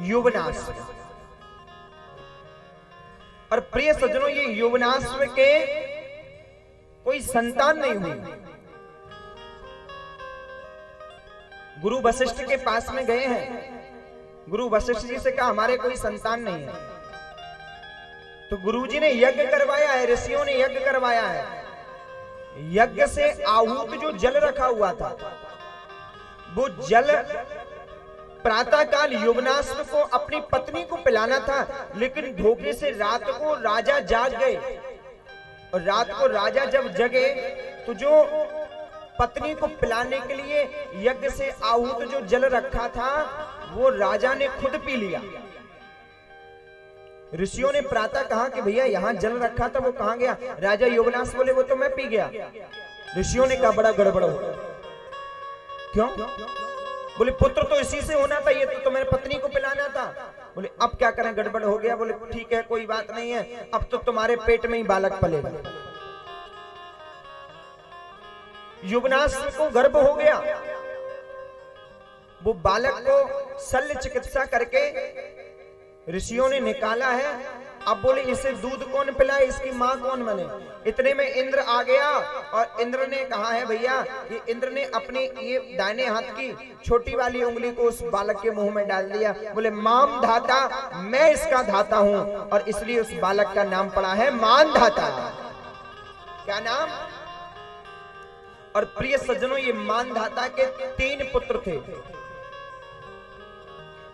यौवनाश्व। और प्रिय सज्जनों, ये यौवनाश्व के कोई संतान नहीं हुई। गुरु वशिष्ठ के पास में गए हैं, गुरु वशिष्ठ जी से कहा हमारे कोई संतान नहीं है। तो गुरुजी ने यज्ञ करवाया है, ऋषियों ने यज्ञ करवाया है। यज्ञ से आहूत जो जल रखा हुआ था, वो जल प्रातःकाल यौवनाश्व को अपनी पत्नी को पिलाना था, लेकिन धोखे से रात को राजा जाग गए। और रात को राजा जब जगे तो जो पत्नी को पिलाने के लिए यज्ञ से आहूत जो जल रखा था, वो राजा ने खुद पी लिया। ऋषियों ने प्रातः कहा कि भैया यहां जल रखा था, वो कहां गया? राजा यौवनाश्व बोले वो तो मैं पी गया। ऋषियों ने कहा बड़ा गड़बड़ हो। क्यों? बोले पुत्र तो इसी से होना था, ये तो मेरे पत्नी को पिलाना था। बोले अब क्या करें, गड़बड़ हो गया। बोले ठीक है कोई बात नहीं है, अब तो तुम्हारे पेट में ही बालक पलेगा। यौवनाश्व को गर्भ हो गया। वो बालक को शल्य चिकित्सा करके ऋषियों ने निकाला है। अब बोले इसे दूध कौन पिलाए, इसकी मां कौन बने? इतने में इंद्र आ गया और इंद्र ने कहा है भैया, ये इंद्र ने अपने ये दाहिने हाथ की छोटी वाली उंगली को उस बालक के मुंह में डाल दिया। बोले माम धाता, मैं इसका धाता हूं, और इसलिए उस बालक का नाम पड़ा है मान धाता। क्या नाम? और प्रिय सज्जनों, ये मानधाता के 3 पुत्र थे,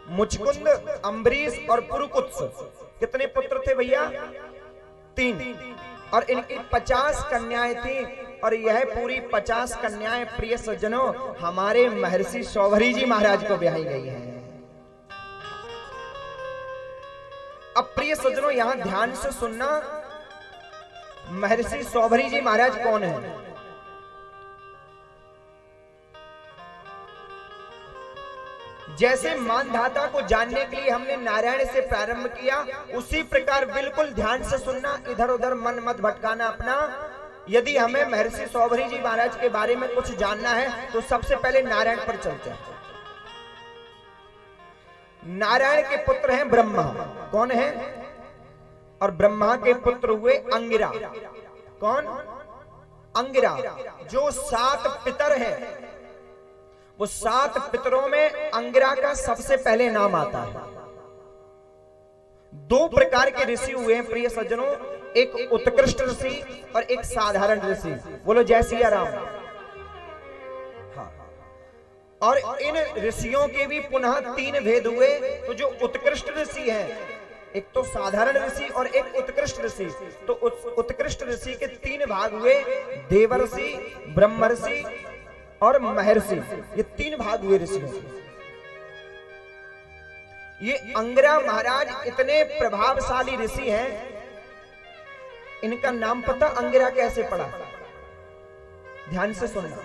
मुचकुंद, अम्बरीश और पुरुकुत्स। कितने पुत्र थे भैया? 3। और इनकी 50 कन्याएं थी। और यह पूरी 50 कन्याएं प्रिय सज्जनों हमारे महर्षि सौभरी जी महाराज को ब्याही गई हैं। अब प्रिय सज्जनों यहां ध्यान से सुनना, महर्षि सौभरी जी महाराज कौन है? जैसे मानधाता को जानने के लिए हमने नारायण से प्रारंभ किया, उसी प्रकार बिल्कुल ध्यान से सुनना, इधर उधर मन मत भटकाना अपना। यदि हमें महर्षि सौभरी जी महाराज के बारे में कुछ जानना है तो सबसे पहले नारायण पर चलते हैं। नारायण के पुत्र हैं ब्रह्मा। कौन है? और ब्रह्मा के पुत्र हुए अंगिरा। कौन? अंगिरा। जो 7 पितर हैं, वो 7 पितरों में अंगिरा का सबसे पहले नाम आता है। 2 प्रकार के ऋषि हुए हैं प्रिय सज्जनों, एक उत्कृष्ट ऋषि और एक साधारण ऋषि। बोलो जय सिया राम। हाँ। और इन ऋषियों के भी पुनः 3 भेद हुए। तो जो उत्कृष्ट ऋषि है, एक तो साधारण ऋषि और एक उत्कृष्ट ऋषि। तो उत्कृष्ट ऋषि के 3 भाग हुए, देवर्षि, ब्रह्मर्षि और महर्षि। ये 3 भाग हुए ऋषियों के। ये अंगिरा महाराज इतने प्रभावशाली ऋषि हैं, इनका नाम पता अंगिरा कैसे पड़ा? ध्यान से सुनना।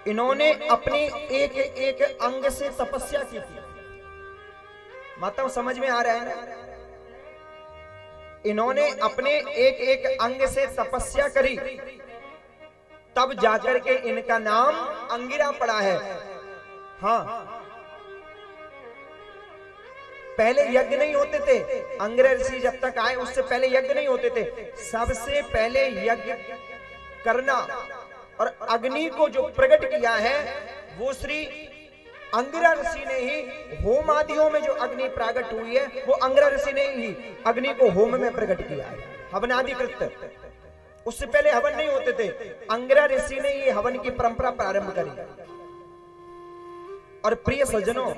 इन्होंने अपने एक एक अंग से तपस्या की थी। माताओं समझ में आ रहा है ना? इन्होंने अपने एक एक अंग से तपस्या करी, तब जाकर के इनका नाम अंगिरा पड़ा है। हाँ, पहले यज्ञ नहीं होते थे। अंगिरा ऋषि जब तक आए उससे पहले यज्ञ नहीं होते थे। सबसे पहले यज्ञ करना और अग्नि को जो प्रकट किया है, वो श्री अंगिरा ऋषि ने ही। होम आदियों में जो अग्नि प्रकट हुई है, वो अंगिरा ऋषि ने ही अग्नि को होम में प्रकट किया है। हवनादि कृत्य, उससे पहले हवन नहीं होते थे। अंगिरा ऋषि ने ये हवन की परंपरा प्रारंभ करी। और प्रिय सज्जनों,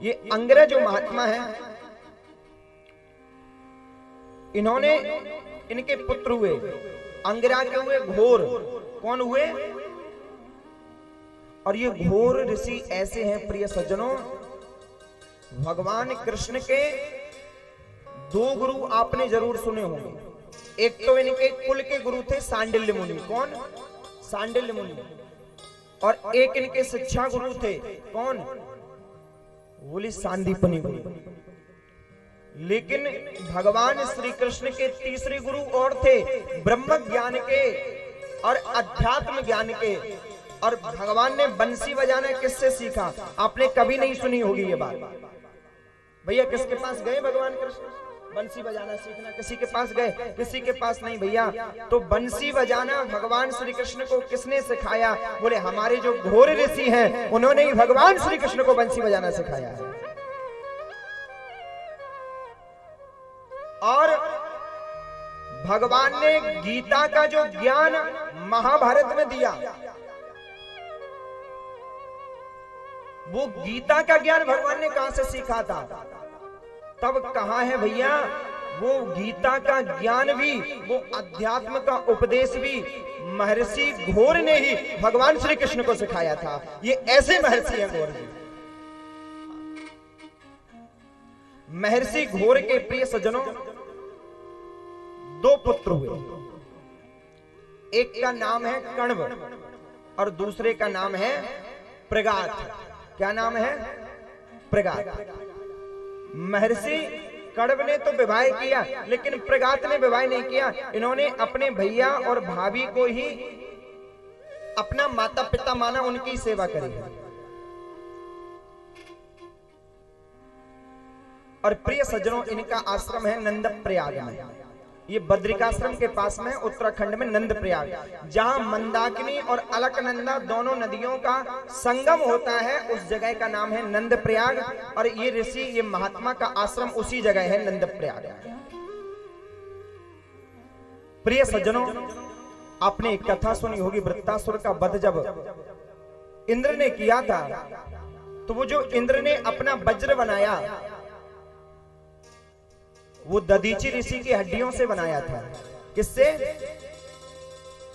ये अंगिरा जो महात्मा है, इन्होंने, इनके पुत्र हुए, अंगिरा के हुए घोर। कौन हुए? और ये घोर ऋषि ऐसे हैं प्रिय सज्जनों, भगवान कृष्ण के 2 गुरु आपने जरूर सुने होंगे। एक तो इनके कुल के गुरु थे सांडिल्य मुनि। कौन? सांडिल्य मुनि। और एक इनके शिक्षा गुरु थे। कौन? बोले सांदीपनि गुरु। लेकिन भगवान श्री कृष्ण के तीसरे गुरु और थे, ब्रह्म ज्ञान के और अध्यात्म ज्ञान के। और भगवान ने बंसी बजाना किससे सीखा? आपने कभी नहीं सुनी होगी ये बात। भैया किसके पास गए भगवान कृष्ण? बंसी बजाना सीखना, किसी के पास गए? किसी के पास नहीं भैया। तो बंसी बजाना भगवान श्री कृष्ण को किसने सिखाया? बोले हमारे जो घोर ऋषि हैं उन्होंने ही भगवान श्री कृष्ण को बंसी बजाना सिखाया है। और भगवान ने गीता का जो ज्ञान महाभारत में दिया, वो गीता का ज्ञान भगवान ने कहां से सीखा था? तब कहां है भैया? वो गीता का ज्ञान भी, वो अध्यात्म का उपदेश भी महर्षि घोर ने ही भगवान श्री कृष्ण को सिखाया था। ये ऐसे महर्षि हैं घोर जी। महर्षि घोर के प्रिय सज्जनों, दो पुत्र हुए। एक का नाम है कण्व और दूसरे का नाम है प्रगाथ। क्या नाम है? प्रगाथ। महर्षि कण्व ने तो विवाह किया, लेकिन प्रगाथ ने विवाह नहीं किया। इन्होंने अपने भैया और भाभी को ही अपना माता पिता माना, उनकी सेवा करी। और प्रिय सज्जनों, इनका आश्रम है नंद प्रयाग में। ये बद्रिकाश्रम के पास में उत्तराखंड में नंद प्रयाग, जहां मंदाकिनी और अलकनंदा दोनों नदियों का संगम होता है, उस जगह का नाम है नंद प्रयाग। और ये ऋषि, ये महात्मा का आश्रम उसी जगह है, नंद प्रयाग। प्रिय सज्जनों, आपने एक कथा सुनी होगी, वृत्तासुर का वध जब इंद्र ने किया था, तो वो जो इंद्र ने अपना वज्र बनाया, वो दधीचि ऋषि की हड्डियों से बनाया था। किससे?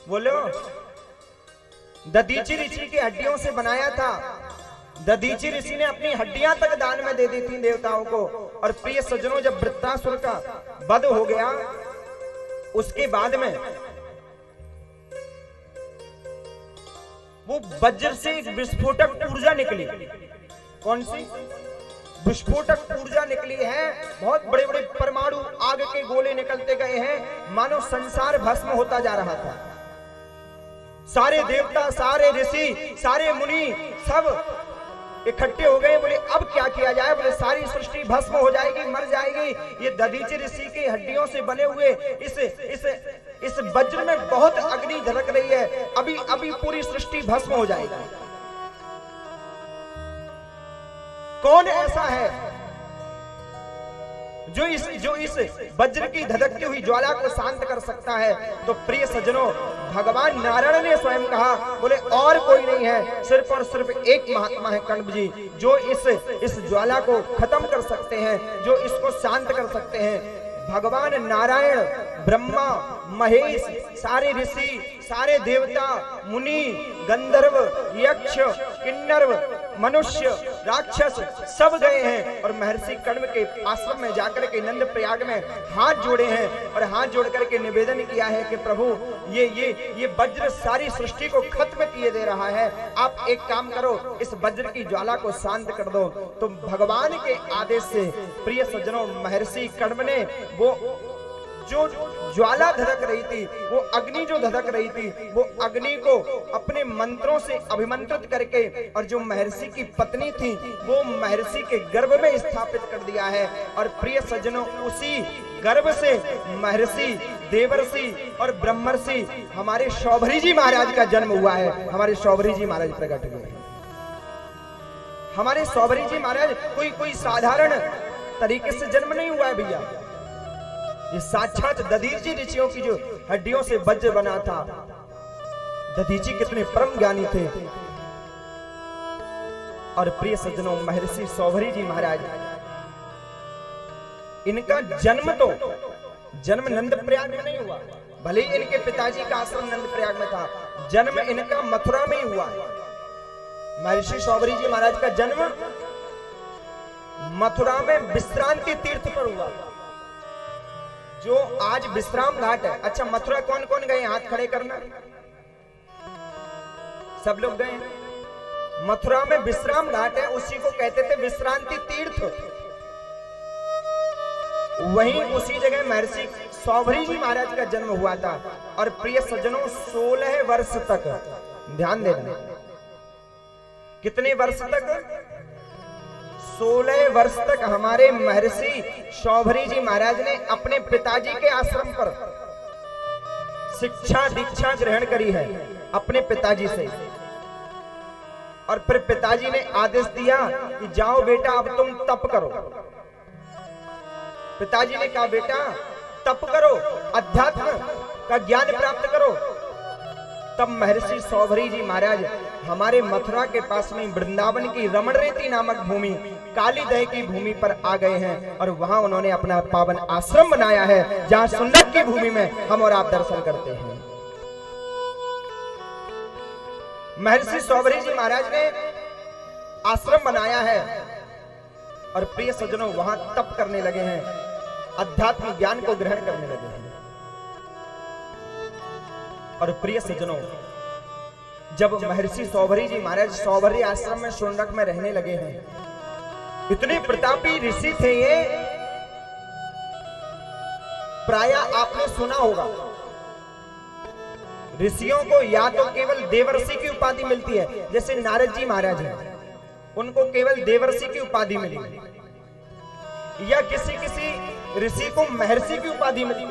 बोलो। दधीचि ऋषि की हड्डियों से बनाया था। दधीचि ऋषि ने अपनी हड्डियां तक दान में दे दी थी देवताओं को। और प्रिय सज्जनों, जब वृत्तासुर का वध हो गया, उसके बाद में वो वज्र से एक विस्फोटक ऊर्जा निकली। कौन सी? विस्फोटक ऊर्जा निकली है। बहुत बड़े बड़े परमाणु आग के गोले निकलते गए हैं, मानो संसार भस्म होता जा रहा था। सारे देवता, सारे ऋषि, सारे मुनि सब इकट्ठे हो गए। बोले अब क्या किया जाए? बोले सारी सृष्टि भस्म हो जाएगी, मर जाएगी। ये दधीचि ऋषि की हड्डियों से बने हुए इस वज्र में बहुत अग्नि झलक रही है, अभी अभी पूरी सृष्टि भस्म हो जाएगी। कौन ऐसा है जो इस वज्र की धधकती हुई ज्वाला को शांत कर सकता है? तो प्रिय सज्जनों, भगवान नारायण ने स्वयं कहा, बोले और कोई नहीं है, सिर्फ और सिर्फ एक महात्मा है कण्व जी, जो इस ज्वाला को खत्म कर सकते हैं, जो इसको शांत कर सकते हैं। भगवान नारायण, ब्रह्मा, महेश, सारे ऋषि, सारे देवता, मुनि, गंधर्व, यक्ष, किन्नर, मनुष्य, राक्षस सब गए हैं और महर्षि कण्व के आश्रम में जाकर के नंद प्रयाग में हाथ जोड़े हैं और हाथ जोड़ करके निवेदन किया है कि प्रभु, ये वज्र सारी सृष्टि को खत्म किए दे रहा है, आप एक काम करो, इस वज्र की ज्वाला को शांत कर दो। तो भगवान के आदेश से प्रिय सज्जनों, महर्षि कण्व ने वो जो ज्वाला धधक रही थी, वो अग्नि जो धधक रही थी, वो अग्नि को अपने मंत्रों से अभिमंत्रित करके, और जो महर्षि की पत्नी थी वो महर्षि के गर्भ में स्थापित कर दिया है। और प्रिय सज्जनों, उसी गर्भ से महर्षि, देवर्षि और ब्रह्मर्षि हमारे शौभरी जी महाराज का जन्म हुआ है। हमारे शौभरी जी महाराज प्रकट हुए हैं। हमारे शौभरी जी महाराज कोई साधारण तरीके से जन्म नहीं हुआ है भैया, ये साक्षात दधीचि ऋषियों की जो हड्डियों से वज्र बना था। दधीचि कितने परम ज्ञानी थे। और प्रिय सज्जनों, महर्षि शौभरी जी महाराज, इनका जन्म नंद प्रयाग में नहीं हुआ, भले ही इनके पिताजी का आश्रम नंद प्रयाग में था, जन्म इनका मथुरा में ही हुआ। महर्षि शौभरी जी महाराज का जन्म मथुरा में विश्रांति तीर्थ पर हुआ, जो आज विश्राम घाट है। अच्छा, मथुरा कौन कौन गए? हाथ खड़े करना। सब लोग गए। मथुरा में विश्राम घाट है, उसी को कहते थे विश्रांति तीर्थ। वहीं उसी जगह महर्षि शौभरी जी महाराज का जन्म हुआ था। और प्रिय सज्जनों, 16 वर्ष तक, ध्यान देना, कितने वर्ष तक? 16 वर्ष तक हमारे महर्षि शौभरी जी महाराज ने अपने पिताजी के आश्रम पर शिक्षा दीक्षा ग्रहण करी है अपने पिताजी से। और फिर पिताजी ने आदेश दिया कि जाओ बेटा अब तुम तप करो। पिताजी ने कहा बेटा तप करो, अध्यात्म का ज्ञान प्राप्त करो। तब महर्षि शौभरी जी महाराज हमारे मथुरा के पास में वृंदावन की रमणरेती नामक भूमि कालीदह की भूमि पर आ गए हैं और वहां उन्होंने अपना पावन आश्रम बनाया है, जहां सुंदर की भूमि में हम और आप दर्शन करते हैं। महर्षि शौभरी जी महाराज ने आश्रम बनाया है और प्रिय सज्जनों वहां तप करने लगे हैं, अध्यात्म ज्ञान को ग्रहण करने लगे हैं। और प्रिय सज्जनों जब महर्षि शौभरी जी महाराज शौभरी आश्रम में शुंडक में रहने लगे हैं, इतने प्रतापी ऋषि थे ये, प्राय आपने सुना होगा ऋषियों को या तो केवल देवर्षि की उपाधि मिलती है, जैसे नारद जी महाराज हैं उनको केवल देवर्षि की उपाधि मिली, या किसी किसी ऋषि को महर्षि की उपाधि मिली।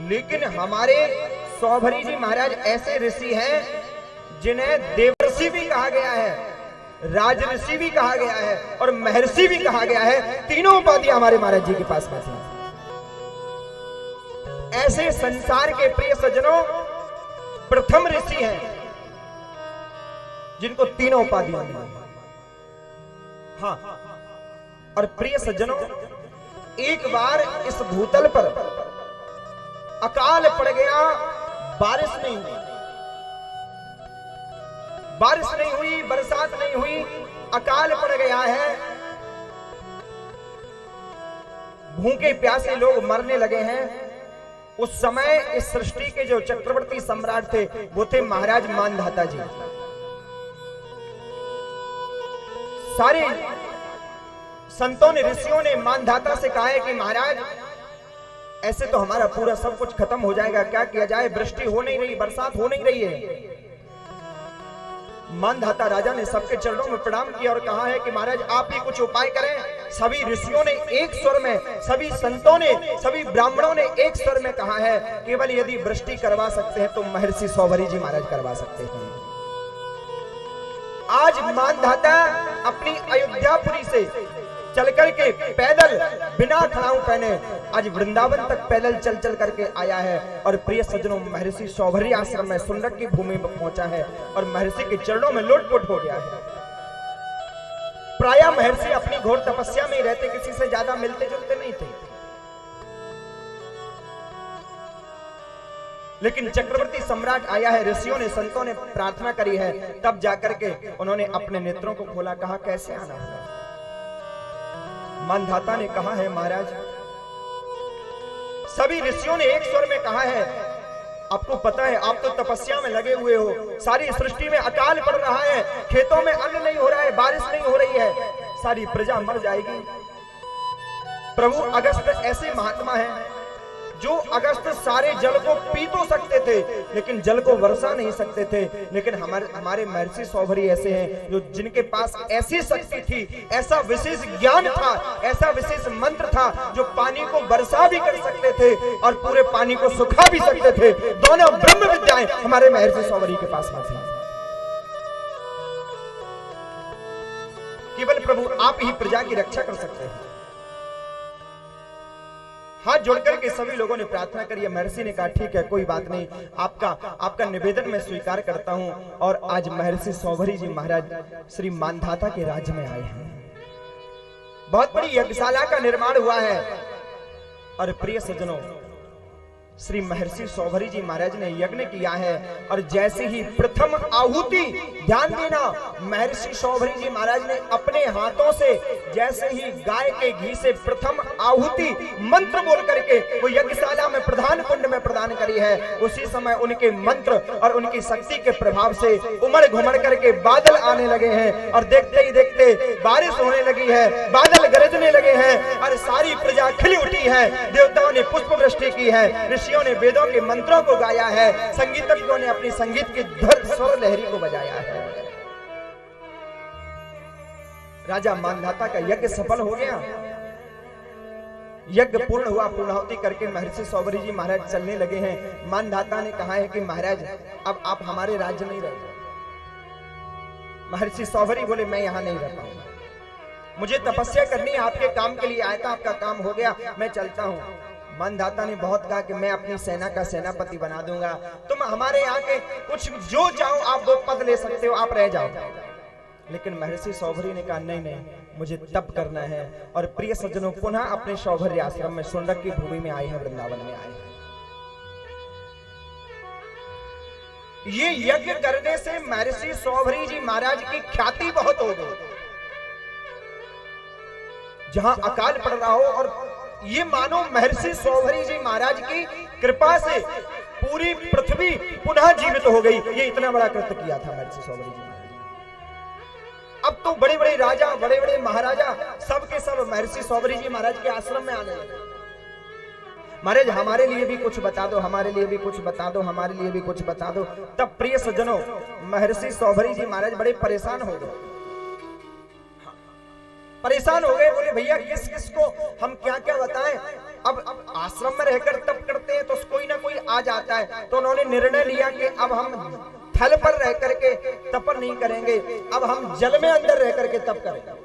लेकिन हमारे शौभरी जी महाराज ऐसे ऋषि हैं जिन्हें देवर्षि भी कहा गया है, राजऋषि भी कहा गया है और महर्षि भी कहा गया है। तीनों उपाधियां हमारे महाराज जी के पास में थी। ऐसे संसार के प्रिय सज्जनों प्रथम ऋषि हैं जिनको तीनों उपाधियां मिली। हाँ, और प्रिय सज्जनों एक बार इस भूतल पर अकाल पड़ गया, बारिश नहीं हुई, बारिश नहीं हुई, बरसात नहीं हुई, अकाल पड़ गया है। भूखे प्यासे लोग मरने लगे हैं। उस समय इस सृष्टि के जो चक्रवर्ती सम्राट थे वो थे महाराज मानधाता जी। सारे संतों ने ऋषियों ने मानधाता से कहा है कि महाराज ऐसे तो हमारा पूरा सब कुछ खत्म हो जाएगा, क्या किया जाए, वृष्टि हो नहीं रही, बरसात हो नहीं रही है। मानधाता राजा ने सबके चरणों में प्रणाम किया और कहा है कि महाराज आप ही कुछ उपाय करें। सभी ऋषियों ने एक स्वर में, सभी संतों ने, सभी ब्राह्मणों ने एक स्वर में कहा है केवल यदि वृष्टि करवा सकते हैं तो महर्षि शौभरी जी महाराज करवा सकते हैं। आज मानधाता अपनी अयोध्यापुरी से चल करके पैदल बिना खड़ाऊ पहने आज वृंदावन तक पैदल चल चल करके आया है और प्रिय सज्जनों महर्षि शौभरी आश्रम में सुंदर की भूमि में पहुंचा है और महर्षि के चरणों में लोटपोट हो गया है। प्राय महर्षि अपनी घोर तपस्या में ही रहते, किसी से ज्यादा मिलते जुलते नहीं थे। लेकिन चक्रवर्ती सम्राट आया है, ऋषियों ने संतों ने प्रार्थना करी है, तब जाकर के उन्होंने अपने नेत्रों को खोला, कहा कैसे आना होगा। मानधाता ने कहा है महाराज सभी ऋषियों ने एक स्वर में कहा है आपको पता है आप तो तपस्या में लगे हुए हो, सारी सृष्टि में अकाल पड़ रहा है, खेतों में अन्न नहीं हो रहा है, बारिश नहीं हो रही है, सारी प्रजा मर जाएगी। प्रभु अगस्त ऐसे महात्मा हैं जो अगस्त सारे जल को पी तो सकते थे लेकिन जल को वर्षा नहीं सकते थे। लेकिन हमारे महर्षि शौभरी ऐसे हैं जो जिनके पास ऐसी शक्ति थी, ऐसा विशेष ज्ञान था, ऐसा विशेष मंत्र था जो पानी को वर्षा भी कर सकते थे और पूरे पानी को सुखा भी सकते थे। दोनों ब्रह्म विद्याएं हमारे महर्षि शौभरी के पास में थी। केवल प्रभु आप ही प्रजा की रक्षा कर सकते हैं। हाथ जोड़कर के सभी लोगों ने प्रार्थना करी। महर्षि ने कहा ठीक है कोई बात नहीं, आपका निवेदन मैं स्वीकार करता हूं। और आज महर्षि शौभरी जी महाराज श्री मानधाता के राज्य में आए हैं। बहुत बड़ी यज्ञशाला का निर्माण हुआ है और प्रिय सज्जनों श्री महर्षि शौभरी जी महाराज ने यज्ञ किया है और जैसे ही प्रथम आहुति, ध्यान देना, महर्षि शौभरी जी महाराज ने अपने हाथों से जैसे ही गाय के घी से प्रथम आहुति मंत्र बोल करके वो यज्ञशाला में प्रधान कुंड में प्रदान करी है, उसी समय उनके मंत्र और उनकी शक्ति के प्रभाव से उमड़ घुमड़ करके बादल आने लगे हैं और देखते ही देखते बारिश होने लगी है, बादल गरजने लगे हैं और सारी प्रजा खिली उठी है। देवताओं ने पुष्प वृष्टि की है, ऋषियों ने वेदों के मंत्रों को गाया है, संगीतज्ञों ने अपनी संगीत की धर स्वर लहरी को बजाया है। राजा मानधाता का यज्ञ सफल हो गया। यज्ञ पूर्ण हुआ, पूर्णाहुति करके महर्षि सौभरी जी महाराज चलने लगे हैं। मानधाता ने कहा है कि महाराज अब आप हमारे राज्य नहीं रहे। महर्षि सौभरी बोले मैं यहां नहीं रह पाऊंगा, मुझे तपस्या करनी है, आपके काम के लिए आया था, आपका काम हो गया, मैं चलता हूं। मानधाता ने बहुत कहा कि मैं अपनी सेना का सेनापति बना दूंगा, तुम हमारे यहाँ के कुछ जो चाहो आप वो पद ले सकते हो, आप रह जाओ। लेकिन महर्षि सौभरी ने कहा नहीं नहीं, मुझे तप करना है। और प्रिय सज्जनों, पुनः अपने सौभर्य आश्रम में सुंडक की भूमि में आए हैं, वृंदावन में आए हैं। ये यज्ञ करने से महर्षि सौभरी जी महाराज की ख्याति बहुत हो गई। जहां अकाल पड़ रहा हो, और ये मानो महर्षि सौभरी जी महाराज की कृपा से पूरी पृथ्वी पुनः जीवित हो गई। ये इतना बड़ा कृत्य किया था महर्षि सौभरी जी महाराज। अब तो बड़े बड़े राजा, बड़े बड़े महाराजा सब के सब महर्षि सौभरी जी महाराज के आश्रम में आने लगे। महाराज हमारे लिए भी कुछ बता दो, हमारे लिए भी कुछ बता दो, हमारे लिए भी कुछ बता दो। तब प्रिय सज्जनों, महर्षि सौभरी जी महाराज बड़े परेशान हो गए। परेशान हो गए, बोले भैया किस किस को हम क्या क्या बताएं। अब आश्रम में रहकर तप करते हैं तो कोई ना कोई आ जाता है। तो उन्होंने निर्णय लिया कि अब हम थल पर रह करके तप नहीं करेंगे, अब हम जल में अंदर रह करके तप करेंगे।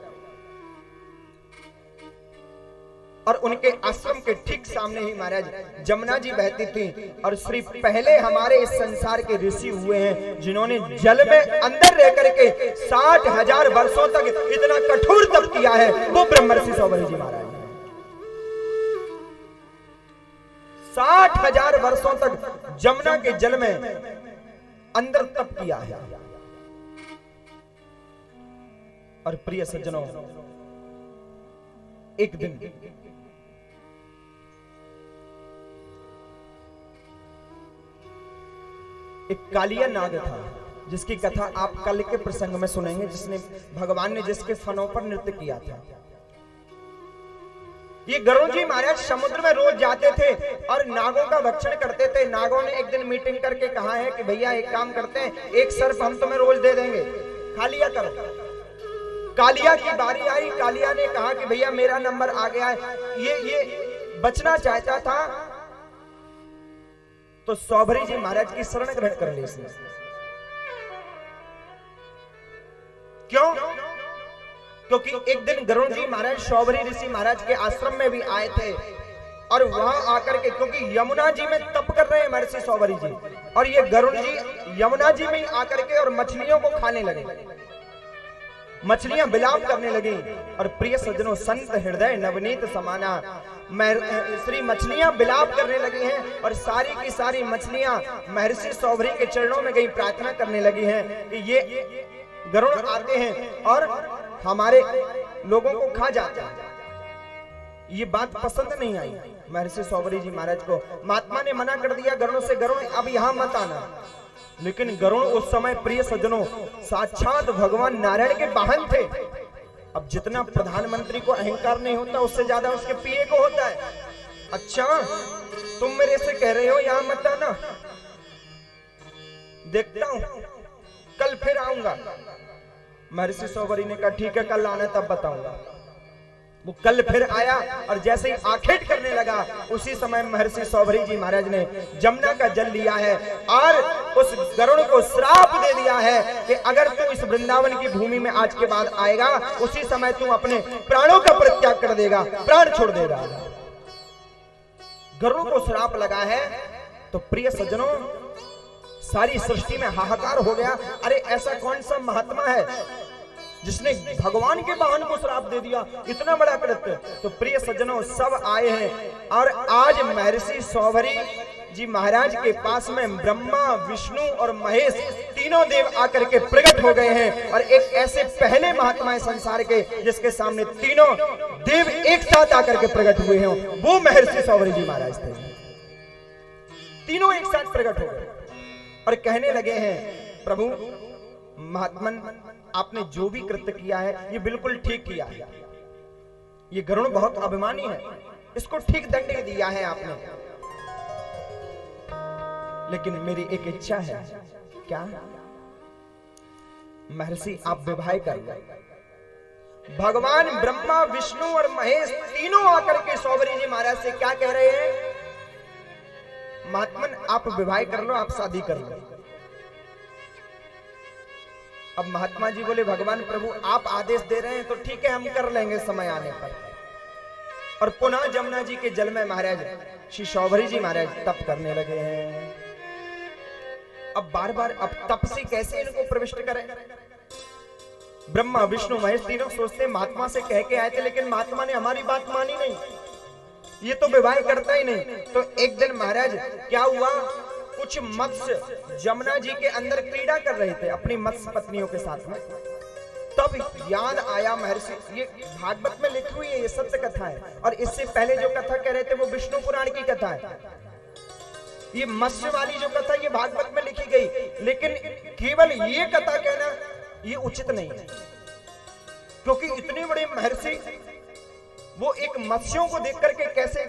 और उनके आश्रम के ठीक सामने ही महाराज जमुना जी बहती थी। और श्री पहले हमारे इस संसार के ऋषि हुए हैं जिन्होंने जल में अंदर रह करके 60,000 वर्षों तक इतना कठोर तप किया है, वो ब्रह्मर्षि सौभरी जी महाराज। 60,000 वर्षों तक जमुना के जल में अंदर तप किया है। और प्रिय सज्जनों, एक दिन एक कालिया नाग था, जिसकी कथा आप कल के प्रसंग में सुनेंगे, जिसने भगवान ने जिसके फनों पर नृत्य किया था। ये गरुड़ जी महाराज समुद्र में रोज जाते थे और नागों का भक्षण करते थे। नागों ने एक दिन मीटिंग करके कहा है कि भैया एक काम करते हैं, एक सर्प हम तुम्हें रोज दे देंगे, खा लिया करो। कालिया की बारी आई, कालिया ने कहा कि भैया मेरा नंबर आ गया है। ये बचना चाहता था तो सौभरी जी महाराज की शरण ग्रहण कर ली इसने। क्यों? क्योंकि एक दिन गरुड़ जी महाराज सौभरी ऋषि महाराज के आश्रम में भी आए थे और वहां आकर के, क्योंकि यमुना जी में तप कर रहे हैं महर्षि सौभरी जी, और ये गरुड़ जी यमुना जी में आकर के और मछलियों को खाने लगे, मछलियां विलाप करने लगी। और प्रिय सज्जनों, संत हृदय नवनीत समाना, श्री मछलियां विलाप करने लगी हैं और सारी की सारी मछलियां महर्षि सौभरी के चरणों में गई, प्रार्थना करने लगी हैं कि ये गरुड़ आते हैं और हमारे लोगों को खा जाते हैं। ये बात पसंद नहीं आई महर्षि सौभरी जी महाराज को। महात्मा ने मना कर दिया गरुड़ से, गरुड़ अब यहां मत आना। लेकिन गरुड़ उस समय प्रिय सज्जनों साक्षात भगवान नारायण के वाहन थे। अब जितना प्रधानमंत्री को अहंकार नहीं होता, उससे ज्यादा उसके पीए को होता है। अच्छा तुम मेरे से कह रहे हो यहां मत आना, देखता हूं कल फिर आऊंगा। महर्षि सौभरी ने कहा ठीक है कल आना तब बताऊंगा। वो कल फिर आया और जैसे ही आखेट करने लगा, उसी समय महर्षि सौभरी जी महाराज ने जमुना का जल लिया है और उस गरुड़ को श्राप दे दिया है कि अगर तू इस वृंदावन की भूमि में आज के बाद आएगा, उसी समय तू अपने प्राणों का परित्याग कर देगा, प्राण छोड़ देगा। गरुड़ को श्राप लगा है। तो प्रिय सज्जनों, सारी सृष्टि में हाहाकार हो गया। अरे ऐसा कौन सा महात्मा है जिसने भगवान के वाहन को श्राप दे दिया, इतना बड़ा कृत्य। तो प्रिय सज्जनों, सब आए हैं और आज महर्षि सौभरी जी महाराज के पास में ब्रह्मा, विष्णु और महेश तीनों देव आकर के प्रकट हो गए हैं। और एक ऐसे पहले महात्मा है संसार के जिसके सामने तीनों देव एक साथ आकर के प्रकट हुए हैं, वो महर्षि सौभरी जी महाराज थे। तीनों एक साथ प्रकट हो गए और कहने लगे हैं, प्रभु महात्मन आपने जो भी कृत्य किया है ये बिल्कुल ठीक किया है। ये गरुड़ बहुत अभिमानी है, इसको ठीक दंड दिया है आपने। लेकिन मेरी एक इच्छा है। क्या? महर्षि आप विवाह कर लो। भगवान ब्रह्मा, विष्णु और महेश तीनों आकर के सौभरी जी महाराज से क्या कह रहे हैं? महात्मन आप विवाह कर लो, आप शादी कर लो। अब महात्मा जी बोले भगवान प्रभु आप आदेश दे रहे हैं तो ठीक है, हम कर लेंगे समय आने पर। और पुनः जमुना जी के जल में महाराज श्री सौभरी जी महाराज तप करने लगे हैं। अब बार बार अब तप से कैसे इनको प्रविष्ट करें? ब्रह्मा, विष्णु, महेश तीनों सोचते महात्मा से कह के आए थे, लेकिन महात्मा ने हमारी बात मानी नहीं, ये तो विवाह करता ही नहीं। तो एक दिन महाराज क्या हुआ, कुछ मत्स्य जमुना जी के अंदर क्रीड़ा कर रहे थे अपनी मत्स्य पत्नियों के साथ में। तब याद आया महर्षि, ये भागवत में लिखी हुई है, ये सत्य कथा है। और इससे पहले जो कथा कह रहे थे वो विष्णु पुराण की कथा है। ये मत्स्य वाली जो कथा ये भागवत में लिखी गई, लेकिन केवल ये कथा कहना ये उचित नहीं है, क्योंकि इतने बड़े महर्षि वो एक मत्स्यों को देख करके कैसे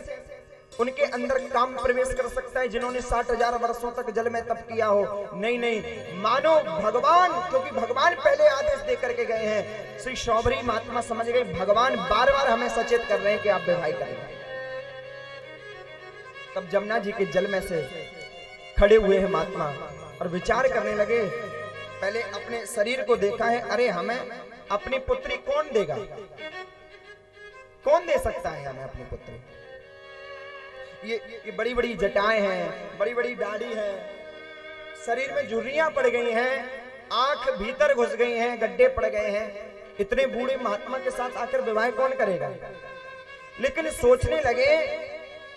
उनके अंदर काम प्रवेश कर सकता है, जिन्होंने 60,000 वर्षों तक जल में तप किया हो? नहीं नहीं, मानो भगवान, क्योंकि भगवान पहले आदेश दे करके गए हैं। श्री सौभरी महात्मा समझ गए भगवान बार बार हमें सचेत कर रहे हैं कि आप विवाह करें। तब जमुना जी के जल में से खड़े हुए हैं महात्मा और विचार करने लगे। पहले अपने शरीर को देखा है, अरे हमें अपनी पुत्री कौन देगा? कौन दे सकता है हमें अपनी पुत्री? ये बड़ी बड़ी जटाएं हैं, बड़ी बड़ी दाढ़ी है, शरीर में झुर्रियां पड़ गई हैं, आंख भीतर घुस गई हैं, गड्ढे पड़ गए हैं। इतने बूढ़े महात्मा के साथ आकर विवाह कौन करेगा? लेकिन सोचने लगे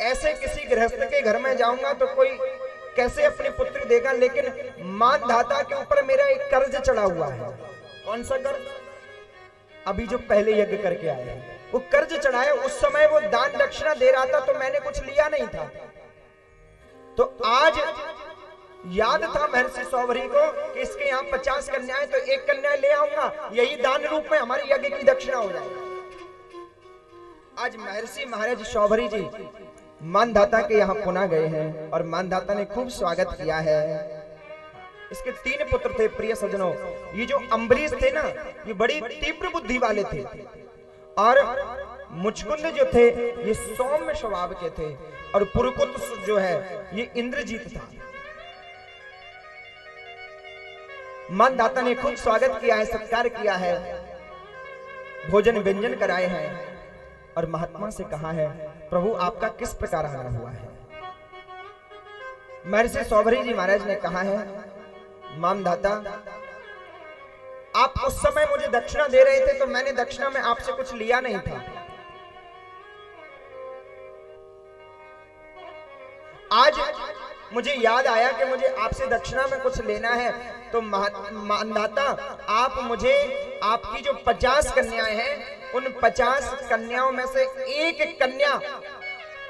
ऐसे किसी गृहस्थ के घर में जाऊंगा तो कोई कैसे अपनी पुत्री देगा? लेकिन मानधाता के ऊपर मेरा एक कर्ज चढ़ा हुआ है। कौन सा कर्ज? अभी जो पहले यज्ञ करके आए हैं वो कर्ज चढ़ाए। उस समय वो दान दक्षिणा दे रहा था तो मैंने कुछ लिया नहीं था, तो आज याद था महर्षि सौभरी को कि इसके यहाँ 50 कन्याएं, तो एक कन्या ले आऊंगा, यही दान रूप में हमारी यज्ञ की दक्षिणा हो जाएगी। आज महर्षि महाराज सौभरी जी मानधाता के यहाँ पुनः गए हैं और मानधाता ने खूब स्वागत किया है। इसके 3 पुत्र थे। प्रिय सज्जनों, ये जो अम्बरीश थे ना, ये बड़ी तीव्र बुद्धि वाले थे, और मुचकुंद जो थे ये सौम्य स्वभाव के थे, और पुरुकुत जो है ये इंद्रजीत था। मानधाता ने खूब स्वागत किया है, सत्कार किया है, भोजन व्यंजन कराए हैं और महात्मा से कहा है प्रभु आपका किस प्रकार आना हुआ है? महर्षि सौभरी जी महाराज ने कहा है मानधाता आप उस समय मुझे दक्षिणा दे रहे थे तो मैंने दक्षिणा में आपसे कुछ लिया नहीं था। आज मुझे याद आया कि मुझे आपसे दक्षिणा में कुछ लेना है, तो मानधाता आप मुझे आपकी जो 50 कन्याएं हैं उन 50 कन्याओं में से एक कन्या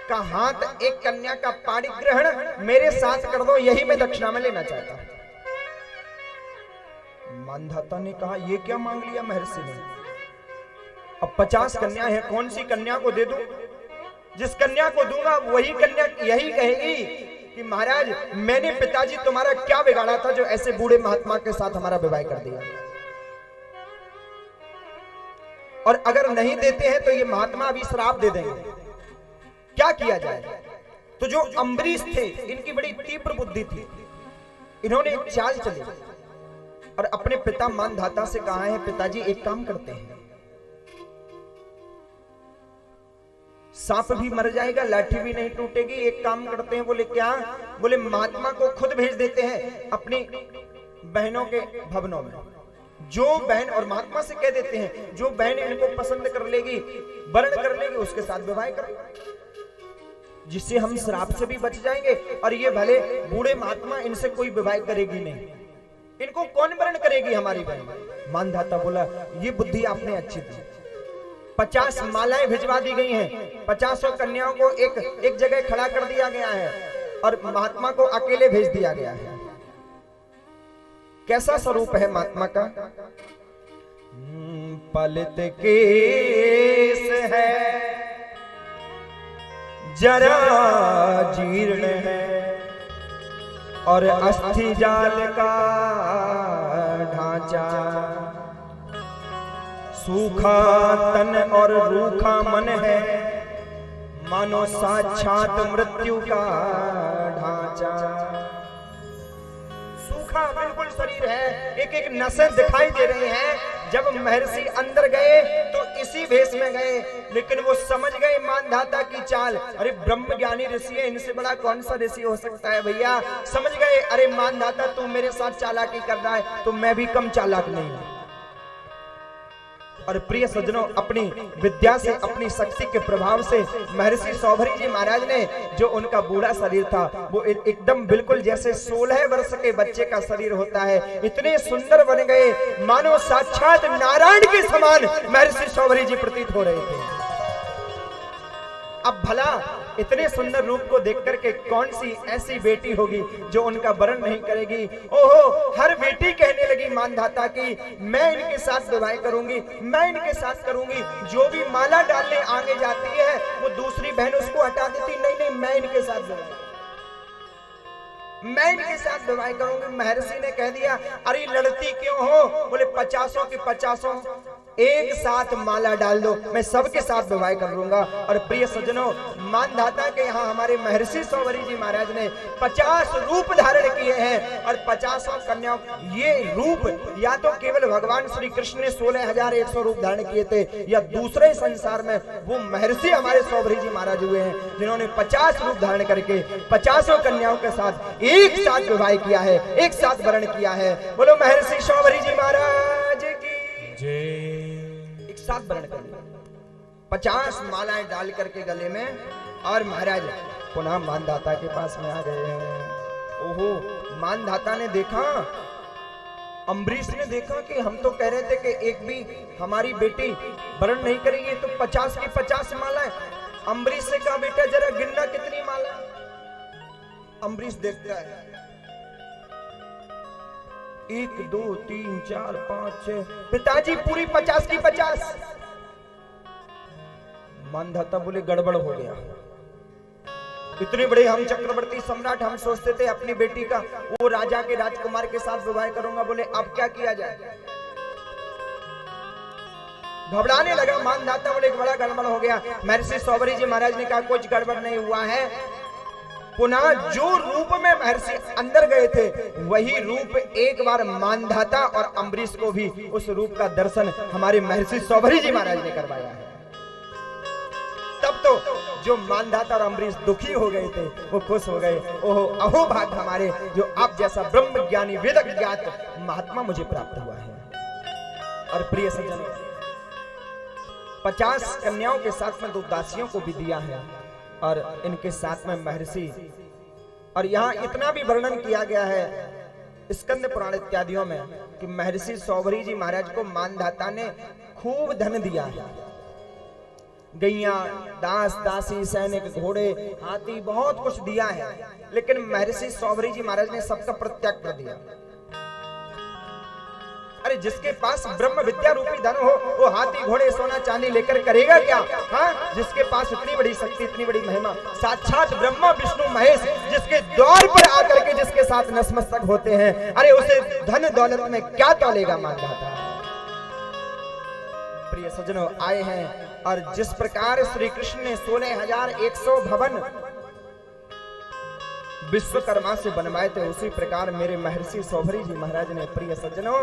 का हाथ, एक कन्या का पाणिग्रहण मेरे साथ कर दो, यही मैं दक्षिणा में लेना चाहता हूं। मानधाता ने कहा ये क्या मांग लिया महर्षि ने? अब 50 कन्या है, कौन सी कन्या को दे दूं? जिस कन्या को दूंगा वही कन्या यही कहेगी कि महाराज मैंने पिताजी तुम्हारा क्या बिगाड़ा था जो ऐसे बूढ़े महात्मा के साथ हमारा विवाह कर दिया। और अगर नहीं देते हैं तो ये महात्मा अभी श्राप दे देंगे। क्या किया जाए? तो जो अम्बरीश थे इनकी बड़ी तीव्र बुद्धि थी, इन्होंने चाल चली और अपने पिता मानधाता से कहा है पिताजी एक काम करते हैं, सांप भी मर जाएगा लाठी भी नहीं टूटेगी, एक काम करते हैं। बोले क्या? बोले महात्मा को खुद भेज देते हैं अपनी बहनों के भवनों में, जो बहन, और महात्मा से कह देते हैं जो बहन इनको पसंद कर लेगी, वर्ण कर लेगी, उसके साथ विवाह कर, जिससे हम श्राप से भी बच जाएंगे और ये भले बूढ़े महात्मा इनसे कोई विवाह करेगी नहीं, इनको कौन वर्ण करेगी हमारी बहन। मानधाता बोला ये बुद्धि आपने अच्छी दी। 50 मालाएं भिजवा दी गई हैं, 50 कन्याओं को एक जगह खड़ा कर दिया गया है और महात्मा को अकेले भेज दिया गया है। कैसा स्वरूप है महात्मा का? पलित केस है, जरा जीर्ण है, और अस्थि जाल का ढांचा, सूखा तन और रूखा मन है, मानो साक्षात मृत्यु का ढांचा। सूखा बिल्कुल शरीर है, एक एक नसें दिखाई दे रही हैं। जब महर्षि अंदर गए तो इसी भेष में गए, लेकिन वो समझ गए मानधाता की चाल। अरे ब्रह्म ज्ञानी ऋषि है, इनसे बड़ा कौन सा ऋषि हो सकता है भैया। समझ गए, अरे मानधाता तू मेरे साथ चालाकी कर रहा है तो मैं भी कम चालाक नहीं हूं। और प्रिय सज्जनों, अपनी विद्या से, अपनी शक्ति के प्रभाव से महर्षि सौभरी जी महाराज ने, जो उनका बूढ़ा शरीर था वो एकदम बिल्कुल जैसे 16 वर्ष के बच्चे का शरीर होता है, इतने सुंदर बन गए, मानो साक्षात नारायण के समान महर्षि सौभरी जी प्रतीत हो रहे थे। अब भला इतने सुंदर रूप को देख करके कौन सी ऐसी बेटी होगी जो उनका वरण नहीं करेगी। ओहो, हर बेटी कहने लगी मानधाता की, मैं इनके साथ विवाह करूंगी, मैं इनके साथ करूंगी। जो भी माला डालने आगे जाती है वो दूसरी बहन उसको हटा देती, नहीं नहीं मैं इनके साथ विवाह, मैं इनके साथ विवाह करूंगी। महर्षि ने कह दिया, अरे लड़ती क्यों हो? बोले 50 की 50 एक साथ माला डाल दो, मैं सबके साथ विवाह कर लूंगा। और प्रिय सज्जनों, मानधाता के यहाँ हमारे महर्षि सौभरी जी महाराज ने 50 रूप धारण किए हैं और 50 कन्याओं। ये रूप या तो केवल भगवान श्री कृष्ण ने 16,100 रूप धारण किए थे, या दूसरे संसार में वो महर्षि हमारे सौभरी जी महाराज हुए हैं जिन्होंने 50 रूप धारण करके 50 कन्याओं के साथ एक साथ विवाह किया है, एक साथ वरण किया है। बोलो महर्षि सौभरी जी महाराज की जय। एक साथ वरण कर लिया, 50 मालाएं डाल करके गले में, और महाराज पुनः मानधाता के पास में आ गए हैं। ओहो, मानधाता ने देखा, अम्बरीश ने देखा कि हम तो कह रहे थे कि एक भी हमारी बेटी वरण नहीं करेगी, तो 50 की 50 मालाएं। अम्बरीश से कहा, बेटा जरा गिनना कितनी माला। अम्बरीश देखता है, 1 2 3 4 5 6, पिताजी पूरी 50 की 50। मानधाता बोले गड़बड़ हो गया, इतने बड़े हम चक्रवर्ती सम्राट, हम सोचते थे अपनी बेटी का वो राजा के राजकुमार के साथ विवाह करूंगा। बोले अब क्या किया जाए? घबराने लगा मानधाता, बोले बड़ा गड़बड़ हो गया। महर्षि सौभरी जी महाराज ने कहा, कुछ गड़बड़ नहीं हुआ है। पुनः जो रूप में महर्षि अंदर गए थे वही रूप एक बार मानधाता और अम्बरीश को भी उस रूप का दर्शन हमारे महर्षि सौभरी जी महाराज ने करवाया है। तब तो जो मानधाता और अम्बरीश दुखी हो गए थे वो खुश हो गए। ओहो, अहो भाग हमारे, जो आप जैसा ब्रह्म ज्ञानी वेद ज्ञात महात्मा मुझे प्राप्त हुआ है। और प्रिय सज्जन, 50 कन्याओं के साथ में 2 दासियों को भी दिया है और इनके साथ में महर्षि। और यहाँ इतना भी वर्णन किया गया है स्कंद पुराण इत्यादियों में कि महर्षि सौभरी जी महाराज को मानधाता ने खूब धन दिया है, गैया, दास दासी, सैनिक, घोड़े, हाथी, बहुत कुछ दिया है। लेकिन महर्षि सौभरी जी महाराज ने सबका परित्याग कर दिया। अरे जिसके पास ब्रह्म विद्या रूपी धन हो वो हाथी, घोड़े, सोना, चांदी लेकर करेगा क्या? हाँ, जिसके पास इतनी बड़ी शक्ति, इतनी बड़ी महिमा, साक्षात ब्रह्मा विष्णु महेश जिसके द्वार पर आकर के जिसके साथ नतमस्तक होते हैं, अरे उसे धन दौलत में क्या तौलेगा मानधाता। प्रिय सज्जनों, आए हैं और जिस प्रकार श्री कृष्ण ने 16,100 भवन विश्वकर्मा से बनवाए थे, उसी प्रकार मेरे महर्षि सौभरी जी महाराज ने, प्रिय सज्जनों,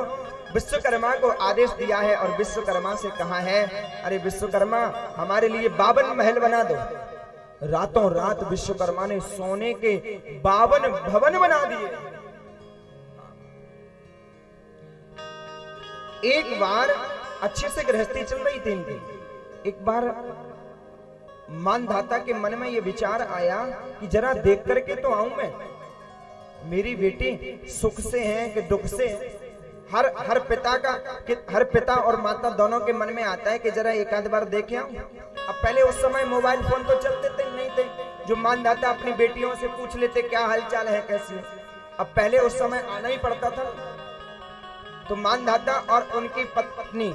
विश्वकर्मा को आदेश दिया है और विश्वकर्मा से कहा है, अरे विश्वकर्मा हमारे लिए 52 महल बना दो। रातों रात विश्वकर्मा ने सोने के 52 भवन बना दिए। एक बार अच्छे से गृहस्थी चल रही थी इनकी, एक बार मानधाता के मन में यह विचार आया कि जरा देख करके तो आऊं मैं, मेरी बेटी सुख से है कि दुख से है। हर पिता और माता दोनों के मन में आता है कि जरा एक आध बार देखे आऊं। अब पहले उस समय मोबाइल फोन तो चलते थे नहीं थे, जो मानधाता अपनी बेटियों से पूछ लेते क्या हालचाल है, कैसी है। अब पहले उस समय आना ही पड़ता था। तो मानधाता और उनकी पत्नी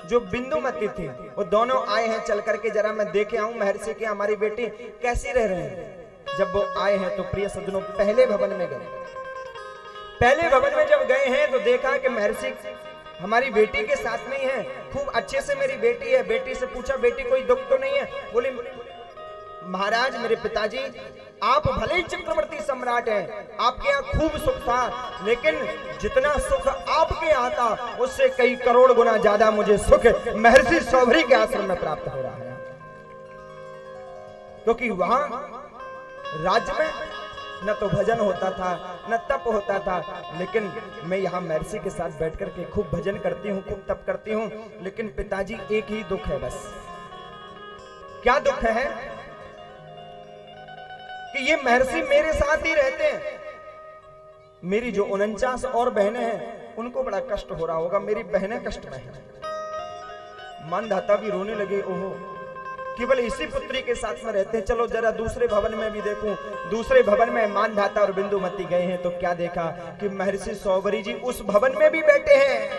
जो बिंदुमती थी वो दोनों आए हैं, चल करके जरा मैं देखे आऊं महर्षि के हमारी बेटी कैसी रह रहे हैं। जब वो आए हैं तो प्रिय सज्जनों पहले भवन में गए, पहले भवन में जब गए हैं तो देखा कि महर्षि हमारी बेटी के साथ में ही है, खूब अच्छे से मेरी बेटी है। बेटी से पूछा बेटी कोई दुख तो नहीं है? बोले महाराज मेरे पिताजी आप भले ही चक्रवर्ती सम्राट हैं, आपके यहाँ खूब सुख था, लेकिन जितना सुख आपके यहाँ था उससे कई करोड़ गुना ज्यादा मुझे सुख महर्षि सौभरी के आश्रम में प्राप्त हो रहा है। क्योंकि वहां राज्य में न तो भजन होता था न तप होता था, लेकिन मैं यहाँ महर्षि के साथ बैठ करके खूब भजन करती हूँ, खूब तप करती हूँ। लेकिन पिताजी एक ही दुख है बस। क्या दुख है? कि ये महर्षि मेरे साथ ही रहते हैं, मेरी जो 49 और बहनें हैं उनको बड़ा कष्ट हो रहा होगा, मेरी बहनें कष्ट में हैं। मानधाता भी रोने लगे, ओहो केवल इसी पुत्री के साथ में रहते हैं, चलो जरा दूसरे भवन में भी देखूं। दूसरे भवन में मानधाता और बिंदुमती गए हैं तो क्या देखा कि महर्षि सौभरी जी उस भवन में भी बैठे हैं।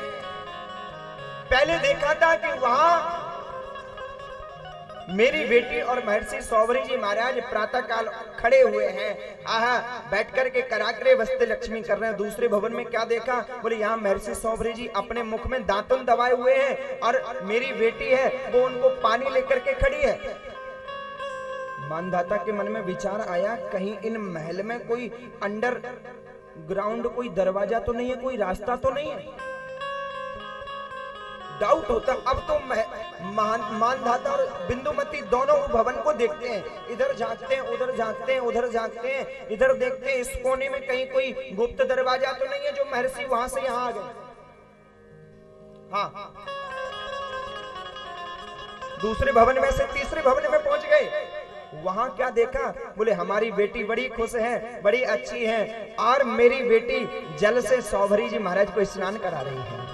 पहले देखा था कि वहां मेरी बेटी और महर्षि सौभरी जी महाराज प्रातः काल खड़े हुए हैं, आहा बैठ करके कराकरे वस्ते लक्ष्मी कर रहे हैं। दूसरे भवन में क्या देखा? बोले यहाँ महर्षि सौभरी जी अपने मुख में दातुन दबाए हुए हैं और मेरी बेटी है वो उनको पानी लेकर के खड़ी है। मानधाता के मन में विचार आया, कहीं इन महल में कोई अंडर ग्राउंड कोई दरवाजा तो नहीं है, कोई रास्ता तो नहीं है। डाउट होता। अब तो मानधाता और बिंदुमती दोनों भवन को देखते हैं, इधर झांकते हैं, उधर झांकते हैं, उधर झांकते हैं, इधर देखते हैं इस कोने में कहीं कोई गुप्त दरवाजा तो नहीं है जो महर्षि वहां से यहां आ गए। हाँ, दूसरे भवन में से तीसरे भवन में पहुंच गए। वहां क्या देखा? बोले हमारी बेटी बड़ी खुश है, बड़ी अच्छी है और मेरी बेटी जल से सौभरी जी महाराज को स्नान करा रही है।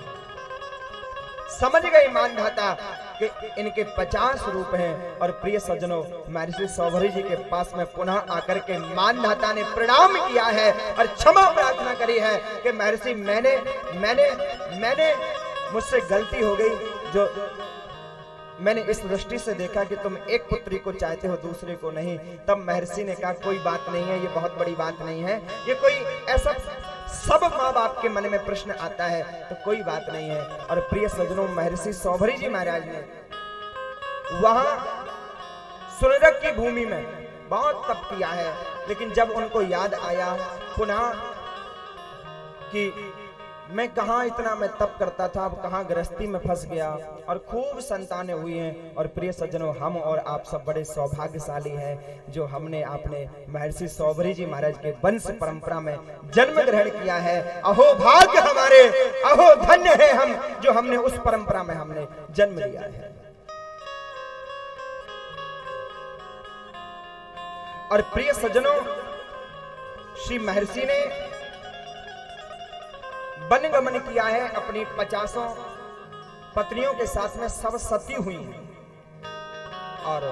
समझ गए मानधाता कि इनके 50 रूप हैं। और प्रिय सज्जनों, महर्षि सौभरी जी के पास में पुनः आकर के मानधाता ने प्रणाम किया है और क्षमा प्रार्थना करी है कि महर्षि मैंने मुझसे गलती हो गई, जो मैंने इस दृष्टि से देखा कि तुम एक पुत्री को चाहते हो दूसरे को नहीं। तब महर्षि ने कहा कोई बात नहीं है, ये बहुत बड़ी बात नहीं है, ये कोई ऐसा सब माँ बाप के मन में प्रश्न आता है तो कोई बात नहीं है। और प्रिय सज्जनों, महर्षि सौभरी जी महाराज ने वहां सुनरक की भूमि में बहुत तप किया है, लेकिन जब उनको याद आया पुनः कि मैं कहां इतना मैं तप करता था, अब कहां गृहस्थी में फंस गया और खूब संतानें हुई हैं। और प्रिय सज्जनों, हम और आप सब बड़े सौभाग्यशाली हैं जो हमने अपने महर्षि सौभरी जी महाराज के वंश परंपरा में जन्म ग्रहण किया है। अहो भाग्य हमारे, अहो धन्य है हम जो हमने उस परंपरा में हमने जन्म लिया है। और प्रिय सज्जनों, श्री महर्षि ने वन गमन किया है, अपनी 50 पत्नियों के साथ में सब सती हुई हैं। और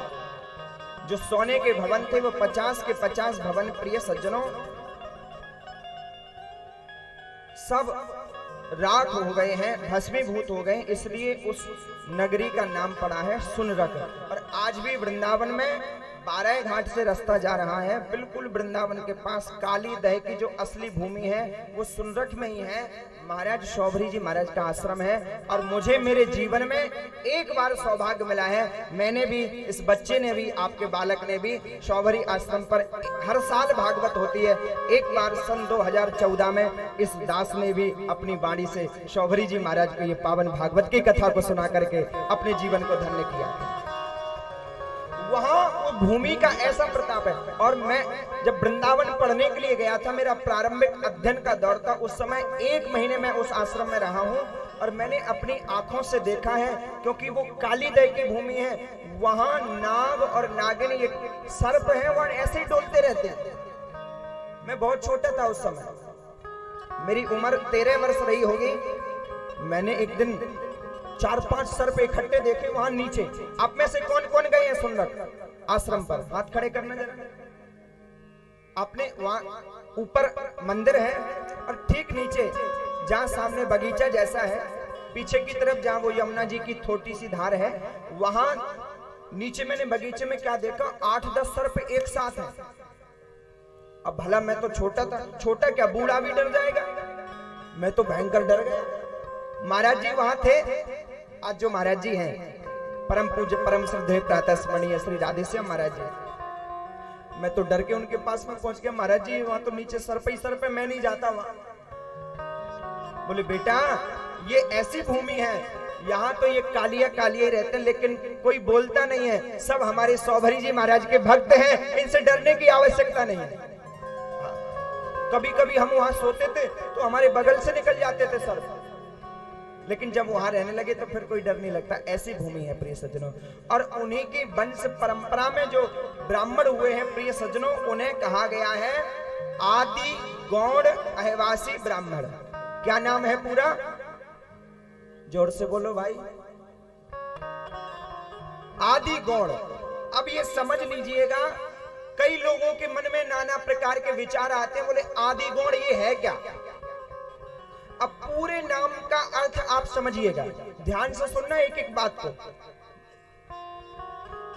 जो सोने के भवन थे वो 50 के 50 भवन प्रिय सज्जनों सब राख हो गए हैं, भस्मीभूत हो गए, इसलिए उस नगरी का नाम पड़ा है सुनरक। और आज भी वृंदावन में 12 घाट से रास्ता जा रहा है, बिल्कुल वृंदावन के पास काली दह की जो असली भूमि है वो सुनरक में ही है। महाराज सौभरी जी महाराज का आश्रम है। और मुझे मेरे जीवन में एक बार सौभाग्य मिला है, मैंने भी, इस बच्चे ने भी, आपके बालक ने भी सौभरी आश्रम पर हर साल भागवत होती है। एक बार सन 2014 में इस दास ने भी अपनी वाणी से सौभरी जी महाराज को ये पावन भागवत की कथा को सुना करके अपने जीवन को धन्य किया। वहां वो भूमि का ऐसा प्रताप है। और मैं जब वृंदावन पढ़ने के लिए गया था, मेरा प्रारंभिक अध्ययन का दौर था, उस समय 1 महीने में उस आश्रम में रहा हूं और मैंने अपनी आंखों से देखा है, क्योंकि वो काली दह की भूमि है, वहां नाग और नागिन, ये सर्प है, वहां ऐसे ही डोलते रहते हैं। मैं बहुत छोटा था उस समय, मेरी उम्र 13 वर्ष रही होगी। मैंने एक दिन 4-5 सर्प इकट्ठे देखे वहां नीचे। आप में से कौन कौन गए हैं सुनरक आश्रम पर? हाथ खड़े करना जरा। आपने वहां ऊपर मंदिर है और ठीक नीचे जहां सामने बगीचा जैसा है, पीछे की तरफ जहां वो यमुना जी की छोटी सी धार है, वहां नीचे मैंने बगीचे में क्या देखा, 8-10 सर्प एक साथ हैं। अब भला मैं तो छोटा था, छोटा क्या बूढ़ा भी डर जाएगा। मैं तो भयंकर डर गया। महाराज जी वहां थे। आज जो महाराज जी हैं परम पूज्य परम श्रद्धेय प्रातः स्मरणीय श्री राधेश्याम महाराज जी, मैं तो डर के उनके पास में पहुंच गया। महाराज जी वहां तो नीचे सर पे मैं नहीं जाता वहां। बोले बेटा ये ऐसी भूमि है, यहाँ तो ये कालिया कालिया रहते हैं, लेकिन कोई बोलता नहीं है। सब हमारे सौभरी जी महाराज के भक्त हैं, इनसे डरने की आवश्यकता नहीं है। कभी कभी हम वहां सोते थे तो हमारे बगल से निकल जाते थे सर, लेकिन जब वहां रहने लगे तो फिर कोई डर नहीं लगता। ऐसी भूमि है प्रिय सज्जनों। और उन्हीं की वंश परंपरा में जो ब्राह्मण हुए हैं प्रिय सज्जनों, उन्हें कहा गया है आदि गौड़ अहिवासी ब्राह्मण। क्या नाम है पूरा? जोर से बोलो भाई। आदि गौड़। अब ये समझ लीजिएगा, कई लोगों के मन में नाना प्रकार के विचार आते हैं। बोले आदि गौड़ ये है क्या? अब पूरे नाम का अर्थ आप समझिएगा, ध्यान से सुनना एक एक बात को।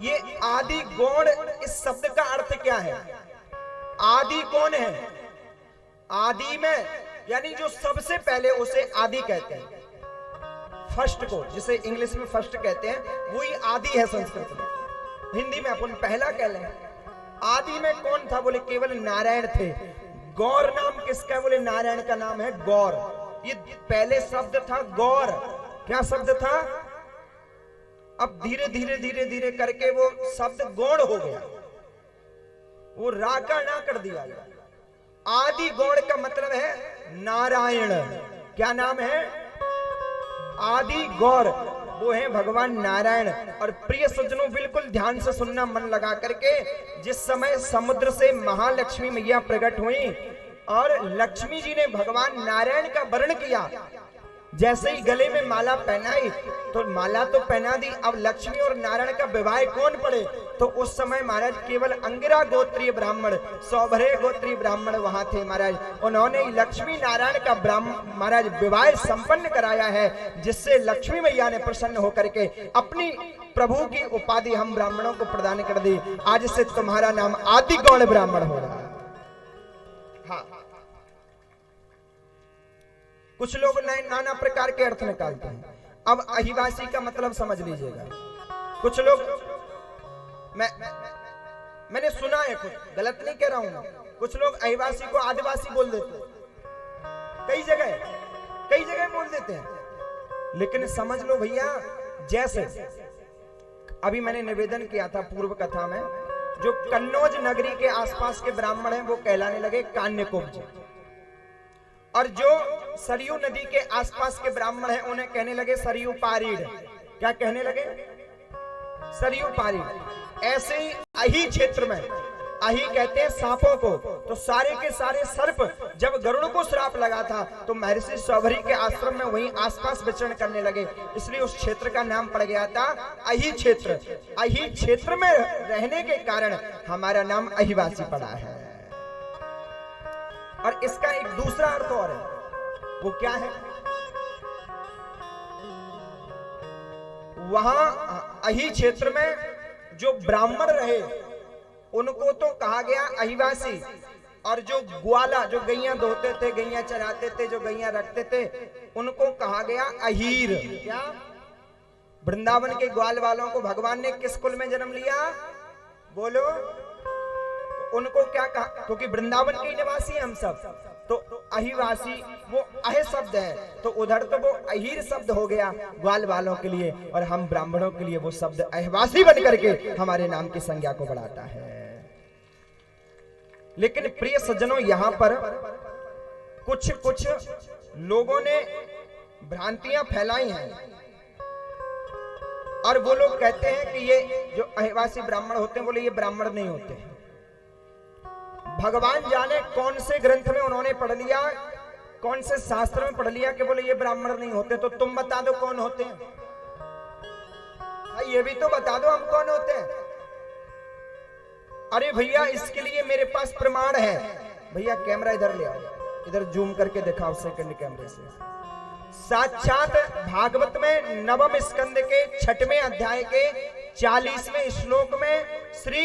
ये आदि गौड़ इस शब्द का अर्थ क्या है? आदि कौन है? आदि में यानी जो सबसे पहले, उसे आदि कहते हैं। फर्स्ट को, जिसे इंग्लिश में फर्स्ट कहते हैं, वही आदि है संस्कृत में। हिंदी में अपन पहला कह लें। आदि में कौन था? बोले केवल नारायण थे। गौर नाम किसका है? बोले नारायण का नाम है गौर। ये पहले शब्द था गौर। क्या शब्द था? अब धीरे धीरे धीरे धीरे करके वो शब्द गौड़ हो गया, वो राका ना कर दिया गया। आदि गौड़ का मतलब है नारायण। क्या नाम है? आदि गौर, वो है भगवान नारायण। और प्रिय सज्जनों बिल्कुल ध्यान से सुनना मन लगा करके, जिस समय समुद्र से महालक्ष्मी मैया प्रकट हुई और लक्ष्मी जी ने भगवान नारायण का वर्ण किया, जैसे ही गले में माला पहनाई तो माला तो पहना दी, अब लक्ष्मी और नारायण का विवाह कौन पड़े? तो उस समय महाराज केवल अंगिरा गोत्रीय ब्राह्मण, सौभरे गोत्रीय ब्राह्मण वहां थे महाराज। उन्होंने लक्ष्मी नारायण का महाराज विवाह संपन्न कराया है, जिससे लक्ष्मी मैया ने प्रसन्न होकर के अपनी प्रभु की उपाधि हम ब्राह्मणों को प्रदान कर दी। आज से तुम्हारा नाम आदि गौड़ ब्राह्मण हो रहा है। हाँ, कुछ लोग नाना प्रकार के अर्थ निकालते हैं। अब अहिवासी का मतलब समझ लीजिएगा। कुछ लोग, मैंने सुना है, कुछ गलत नहीं कह रहा हूं, कुछ लोग अहिवासी को आदिवासी बोल देते हैं। कई जगह बोल देते हैं। लेकिन समझ लो भैया, जैसे अभी मैंने निवेदन किया था पूर्व कथा में, जो कन्नौज नगरी के आसपास के ब्राह्मण हैं वो कहलाने लगे कान्यकुब्ज, और जो सरयू नदी के आसपास के ब्राह्मण हैं उन्हें कहने लगे सरयू पारीड़। क्या कहने लगे? सरयू पारीड़। ऐसे ही अही क्षेत्र में, अही कहते हैं सांपों को, तो सारे के सारे सर्प जब गरुड़ को श्राप लगा था तो महर्षि सौभरी के आश्रम में वहीं आसपास विचरण करने लगे, इसलिए उस क्षेत्र का नाम पड़ गया था अही क्षेत्र। अही क्षेत्र में रहने के कारण हमारा नाम अहिवासी पड़ा है। और इसका एक दूसरा अर्थ और है, वो क्या है? वहां अही क्षेत्र में जो ब्राह्मण रहे उनको तो कहा गया अहिवासी, और जो ग्वाला, जो गैया धोते थे, गैया चराते थे, जो गैया रखते थे, उनको कहा गया अहीर। क्या? वृंदावन के ग्वाल वालों को भगवान ने किस कुल में जन्म लिया? बोलो। उनको क्या कहा? क्योंकि वृंदावन के निवासी हैं हम सब, तो अहिवासी वो अह शब्द है, तो उधर तो वो अहीर शब्द हो गया ग्वाल वालों के लिए, और हम ब्राह्मणों के लिए वो शब्द अहिवासी बन करके हमारे नाम की संज्ञा को बढ़ाता है। लेकिन प्रिय सज्जनों, यहां पर कुछ लोगों ने भ्रांतियां फैलाई हैं, और वो लोग कहते हैं कि ये जो अहिवासी ब्राह्मण होते हैं, बोले ये ब्राह्मण नहीं होते। भगवान जाने कौन से ग्रंथ में उन्होंने पढ़ लिया, कौन से शास्त्र में पढ़ लिया कि बोले ये ब्राह्मण नहीं होते। तो तुम बता दो कौन होते हैं, ये भी तो बता दो हम कौन होते हैं। अरे भैया, इसके लिए मेरे पास प्रमाण है। भैया कैमरा इधर ले आओ, इधर जूम करके दिखाओ सेकंड कैमरे से। साक्षात भागवत में नवम स्कंद के 6वें अध्याय के 40वें श्लोक में श्री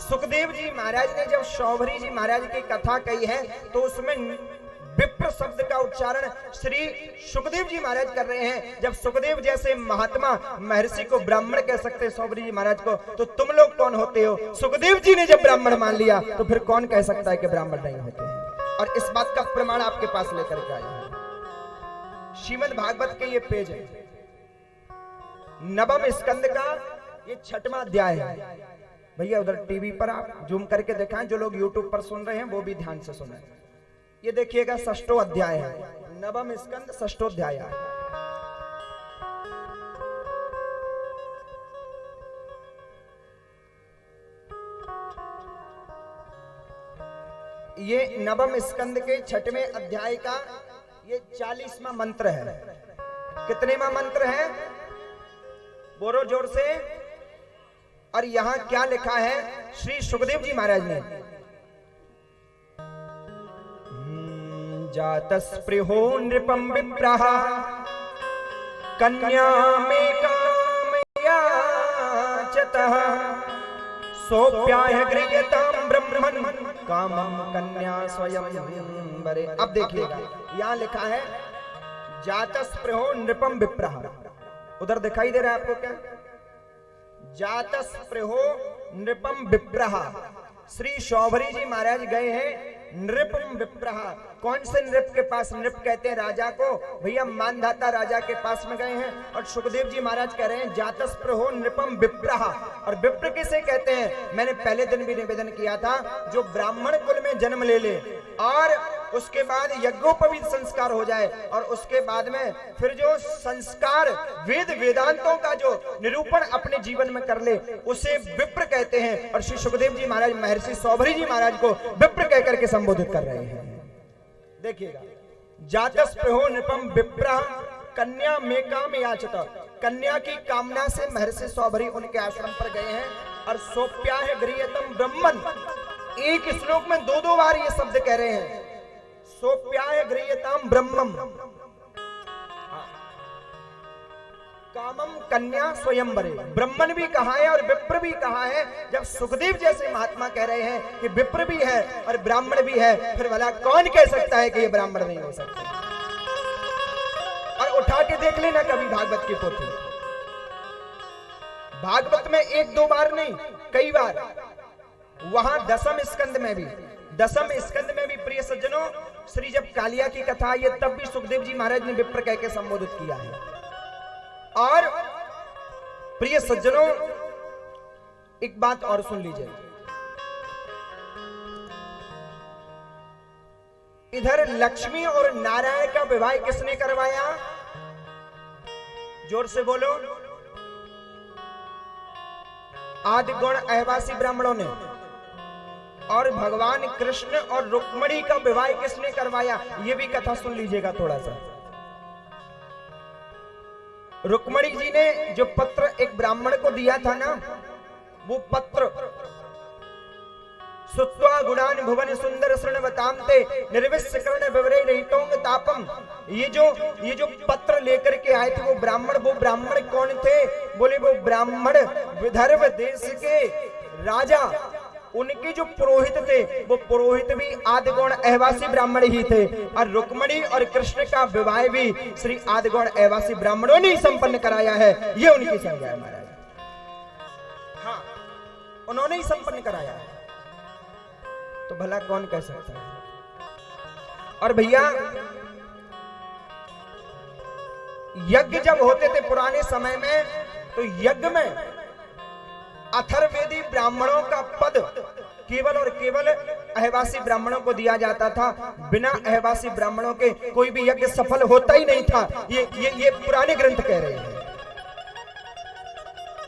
सुखदेव जी महाराज ने जब सौभरी जी महाराज की कथा कही है, तो उसमें विप्र शब्द का उच्चारण श्री सुखदेव जी महाराज कर रहे हैं। जब सुखदेव जैसे महात्मा महर्षि को ब्राह्मण कह सकते हैं, सौभरी जी महाराज को, तो तुम लोग कौन होते हो? सुखदेव जी ने जब ब्राह्मण मान लिया तो फिर कौन कह सकता है कि ब्राह्मण नहीं होते हैं? और इस बात का प्रमाण आपके पास लेकर के आया हूं। श्रीमद् भागवत के ये पेज है, नवम स्कंद का ये 6वां अध्याय है। भैया उधर टीवी पर आप जूम करके दिखाएं, जो लोग यूट्यूब पर सुन रहे हैं वो भी ध्यान से सुने। ये देखिएगा 6वां अध्याय है, नवम स्कंद 6वां अध्याय है। ये नवम स्कंद के 6वें अध्याय का ये 40वां मंत्र है। कितनेवां मंत्र है? बोलो जोर से। और यहां क्या लिखा है श्री सुखदेव जी महाराज ने? जातस्पृहो नृपं विप्रः कन्या में कामयाचतः सोप्याय गृह्यतां ब्रह्मन् कामं कन्या स्वयं वरे। अब देखिएगा यहां लिखा है जातस्पृहो नृपं विप्रः। उधर दिखाई दे रहा है आपको क्या? जातस्पृहो नृपं विप्रः। श्री सौभरी जी महाराज गए हैं नृपम विप्रः। कौन से नृप के पास? नृप कहते हैं राजा को। भैया मानधाता राजा के पास में गए हैं। और सुखदेव जी महाराज कह रहे हैं जातस्पृहो नृपम विप्रः। और विप्र किसे कहते हैं? मैंने पहले दिन भी निवेदन किया था, जो ब्राह्मण कुल में जन्म ले ले और उसके बाद यज्ञोपवीत संस्कार हो जाए और उसके बाद में फिर जो संस्कार वेद वेदांतों का जो निरूपण अपने जीवन में कर ले, उसे विप्र कहते हैं। और श्री सुखदेव जी महाराज महर्षि सौभरी जी महाराज को विप्र कहकर के संबोधित कर रहे हैं। देखिएगा, जातस्पृहो नृपम विप्रः कन्या में काम याचत। कन्या की कामना से महर्षि सौभरी उनके आश्रम पर गए हैं। और सोप्याय गृह्यतम ब्रह्मन्, एक श्लोक में 2 बार ये शब्द कह रहे हैं, सोप्याय गृह्यताम ब्रह्मम् कामम कन्या स्वयंवरे। ब्रह्मन भी कहा है और विप्र भी कहा है। जब सुखदेव जैसे महात्मा कह रहे हैं कि विप्र भी है और ब्राह्मण भी है, फिर भला कौन कह सकता है कि ये ब्राह्मण नहीं हो सकते? और उठा के देख लेना कभी भागवत की पोथी, भागवत में 1-2 बार नहीं, कई बार। वहां दसम स्कंद में भी प्रिय सज्जनों, श्री जब कालिया की कथा आई तब भी सुखदेव जी महाराज ने विप्र कह के संबोधित किया है। और प्रिय सज्जनों, एक बात और सुन लीजिए, इधर लक्ष्मी और नारायण का विवाह किसने करवाया? जोर से बोलो। आदि गुण अहवासी ब्राह्मणों ने। और भगवान कृष्ण और रुक्मिणी का विवाह किसने करवाया? ये भी कथा सुन लीजिएगा थोड़ा सा। रुक्मिणी जी ने जो पत्र एक ब्राह्मण को दिया था ना, वो पत्र सुत्वा गुणान भुवन सुंदर शृण्वतांते निर्विश्य कर्ण विवरे रहितोंग तापम। ये जो पत्र लेकर के आए थे वो ब्राह्मण कौन थे? बोले वो ब्राह्मण विदर्भ देश के राजा, उनके जो पुरोहित थे वो पुरोहित भी आदिगुण अहवासी ब्राह्मण ही थे। और रुक्मिणी और कृष्ण का विवाह भी श्री आदिगुण अहवासी ब्राह्मणों ने संपन्न कराया है। ये उनकी संज्ञा है महाराज। हाँ, उन्होंने ही संपन्न कराया है, तो भला कौन कह सकता है? और भैया यज्ञ जब होते थे पुराने समय में, तो यज्ञ में अथर्ववेदी ब्राह्मणों का पद केवल और केवल अहवासी ब्राह्मणों को दिया जाता था। बिना अहवासी ब्राह्मणों के कोई भी यज्ञ सफल होता ही नहीं था। ये पुराने ग्रंथ कह रहे हैं,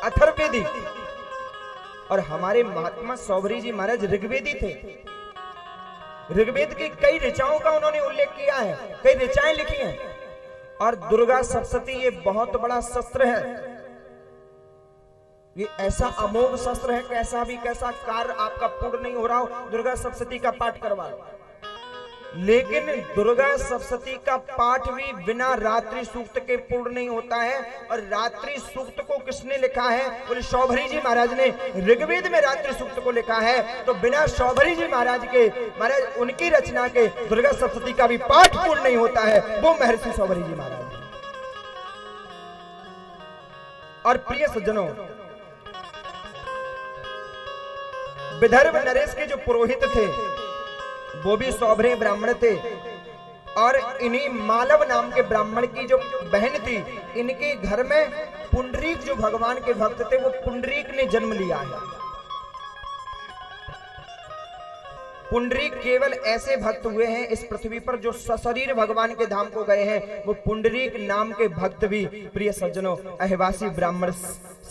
अथर्ववेदी। और हमारे महात्मा सौभरी जी महाराज ऋग्वेदी थे। ऋग्वेद की कई ऋचाओं का उन्होंने उल्लेख किया है, कई ऋचाएं लिखी हैं। और दुर्गा सप्तशती ये बहुत बड़ा शस्त्र है। ये ऐसा अमोघ शस्त्र है, कैसा कार्य आपका पूर्ण नहीं हो रहा हो, दुर्गा सप्तशती का पाठ करवा लो। लेकिन दुर्गा सप्तशती का पाठ भी बिना रात्रि सूक्त के पूर्ण नहीं होता है। और रात्रि सूक्त को किसने लिखा है? बोले शौभरी जी महाराज ने ऋग्वेद में रात्रि सूक्त को लिखा है। तो बिना शौभरी जी महाराज के, महाराज उनकी रचना के दुर्गा सप्तशती का भी पाठ पूर्ण नहीं होता है, वो महर्षि शौभरी जी महाराज। और प्रिय सज्जनों, विदर्भ नरेश के जो पुरोहित थे वो भी शौभरे ब्राह्मण थे। और इन्हीं मालव नाम के ब्राह्मण की जो बहन थी, इनके घर में पुंडरीक जो भगवान के भक्त थे, वो पुंडरीक ने जन्म लिया है। पुंडरीक केवल ऐसे भक्त हुए हैं इस पृथ्वी पर जो सशरीर भगवान के धाम को गए हैं। वो पुंडरीक नाम के भक्त भी प्रिय सज्जनों अहिवासी ब्राह्मण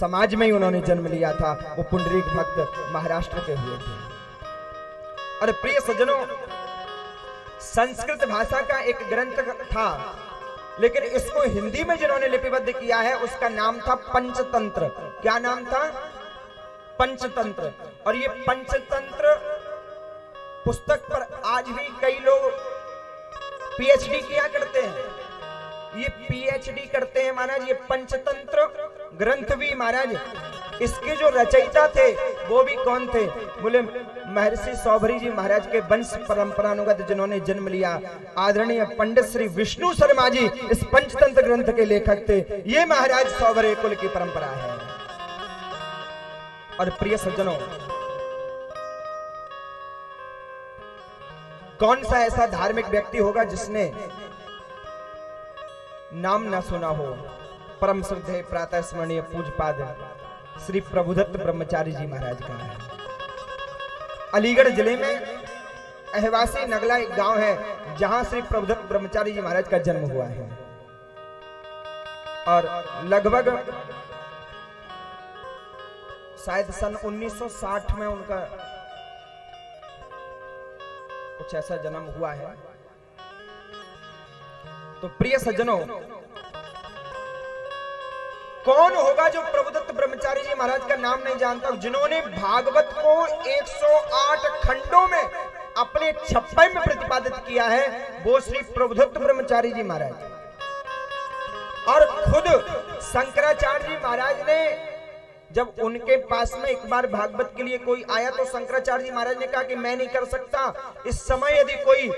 समाज में ही उन्होंने जन्म लिया था। वो पुंडरीक भक्त महाराष्ट्र के हुए थे। और प्रिय सज्जनों, संस्कृत भाषा का एक ग्रंथ था, लेकिन इसको हिंदी में जिन्होंने लिपिबद्ध किया है उसका नाम था पंचतंत्र। क्या नाम था? पंचतंत्र। और ये पंचतंत्र पुस्तक पर आज भी कई लोग पीएचडी किया करते हैं। ये पीएचडी करते हैं महाराज। ये पंचतंत्र ग्रंथ भी महाराज, इसके जो रचयिता थे वो भी कौन थे? बोले महर्षि शौभरी जी महाराज के वंश परंपरानुगत जिन्होंने जन्म लिया, आदरणीय पंडित श्री विष्णु शर्मा जी इस पंचतंत्र ग्रंथ के लेखक थे। ये महाराज शौभरे कुल की परंपरा है। और प्रिय सज्जनों, कौन सा ऐसा धार्मिक व्यक्ति होगा जिसने नाम ना सुना हो? परम श्रद्धेय प्रातः स्मरणीय पूज्यपाद श्री प्रभुदत्त ब्रह्मचारी जी महाराज का है। अलीगढ़ जिले में अहवासी नगला एक गांव है जहां श्री प्रभुदत्त ब्रह्मचारी जी महाराज का जन्म हुआ है। और लगभग शायद सन 1960 में उनका कुछ ऐसा जन्म हुआ है। तो प्रिय सज्जनों, कौन होगा जो प्रभुदत्त ब्रह्मचारी जी महाराज का नाम नहीं जानता, जिन्होंने भागवत को 108 खंडों में अपने छप्पे में प्रतिपादित किया है? वो श्री प्रभुदत्त ब्रह्मचारी जी महाराज। और खुद शंकराचार्य जी महाराज ने जब उनके पास में एक बार भागवत के लिए कोई आया तो शंकराचार्य जी महाराज ने कहा कि मैं नहीं कर सकता, इस समय यदि कोई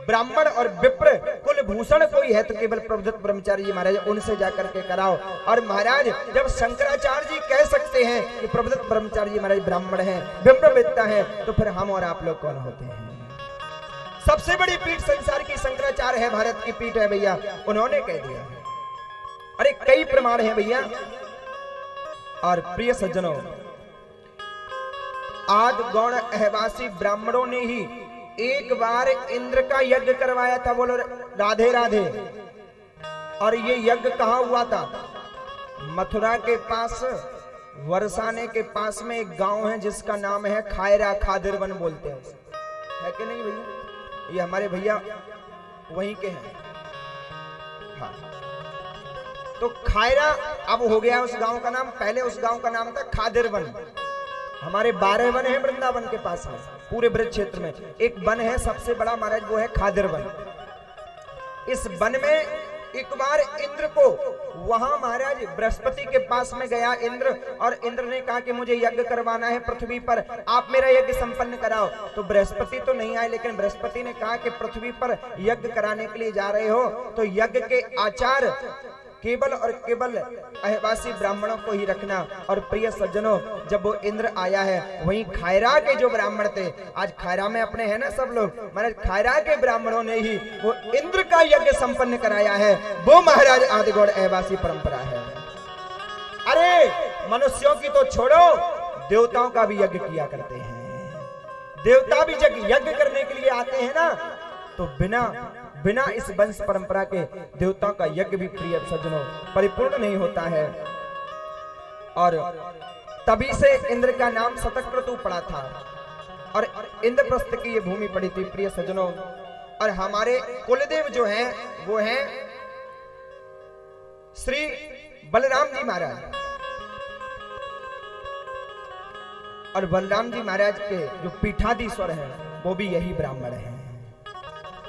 ब्राह्मण और विप्र कुलभूषण कोई है तो केवल प्रभुदत्त ब्रह्मचारी जी महाराज उनसे जाकर के कराओ। और महाराज जब शंकराचार्य जी कह सकते हैं कि प्रभुदत्त ब्रह्मचारी जी महाराज ब्राह्मण हैं, विप्र हैं, तो फिर हम और आप लोग कौन होते हैं? सबसे बड़ी पीठ संसार की शंकराचार्य है, भारत की पीठ है भैया, उन्होंने कह दिया। अरे कई प्रमाण है भैया। और प्रिय सज्जनों, आदि गौड़ अहवासी ब्राह्मणों ने ही एक बार इंद्र का यज्ञ करवाया था। बोलो राधे राधे। और ये यज्ञ कहां हुआ था? मथुरा के पास वरसाने के पास में एक गांव है जिसका नाम है खायरा, खादिरवन बोलते हैं, है कि नहीं भैया? ये हमारे भैया वहीं के हैं। हाँ, तो खायरा अब हो गया उस गांव का नाम। पहले उस गांव का नाम था खादिरवन। हमारे 12 वन है वृंदावन के पास में, पूरे ब्रज क्षेत्र में एक वन है सबसे बड़ा महाराज, वो है खादिरवन। इस वन में एक बार इंद्र को, वहां महाराज बृहस्पति के पास में गया इंद्र, और इंद्र ने कहा कि मुझे यज्ञ करवाना है पृथ्वी पर, आप मेरा यज्ञ संपन्न कराओ। तो बृहस्पति तो नहीं आए, लेकिन बृहस्पति ने कहा कि पृथ्वी पर यज्ञ कराने के लिए जा रहे हो तो यज्ञ के आचार केवल और केवल अहवासी ब्राह्मणों को ही रखना। और प्रिय सज्जनों, जब वो इंद्र आया है, वहीं खायरा के जो ब्राह्मण थे, आज खायरा में अपने हैं ना सब लोग, महाराज खायरा के ब्राह्मणों ने ही वो इंद्र का यज्ञ संपन्न कराया है। वो महाराज आदिगौड़ अहवासी परंपरा है। अरे मनुष्यों की तो छोड़ो, देवताओं का भी यज्ञ किया करते हैं। देवता भी जब यज्ञ करने के लिए आते हैं ना, तो बिना इस वंश परंपरा के देवताओं का यज्ञ भी प्रिय सज्जनों परिपूर्ण नहीं होता है। और तभी से इंद्र का नाम शतक्रतु पड़ा था और इंद्रप्रस्थ की ये भूमि पड़ी थी प्रिय सज्जनों। और हमारे कुलदेव जो हैं वो हैं श्री बलराम जी महाराज। और बलराम जी महाराज के जो पीठाधीश्वर हैं वो भी यही ब्राह्मण हैं।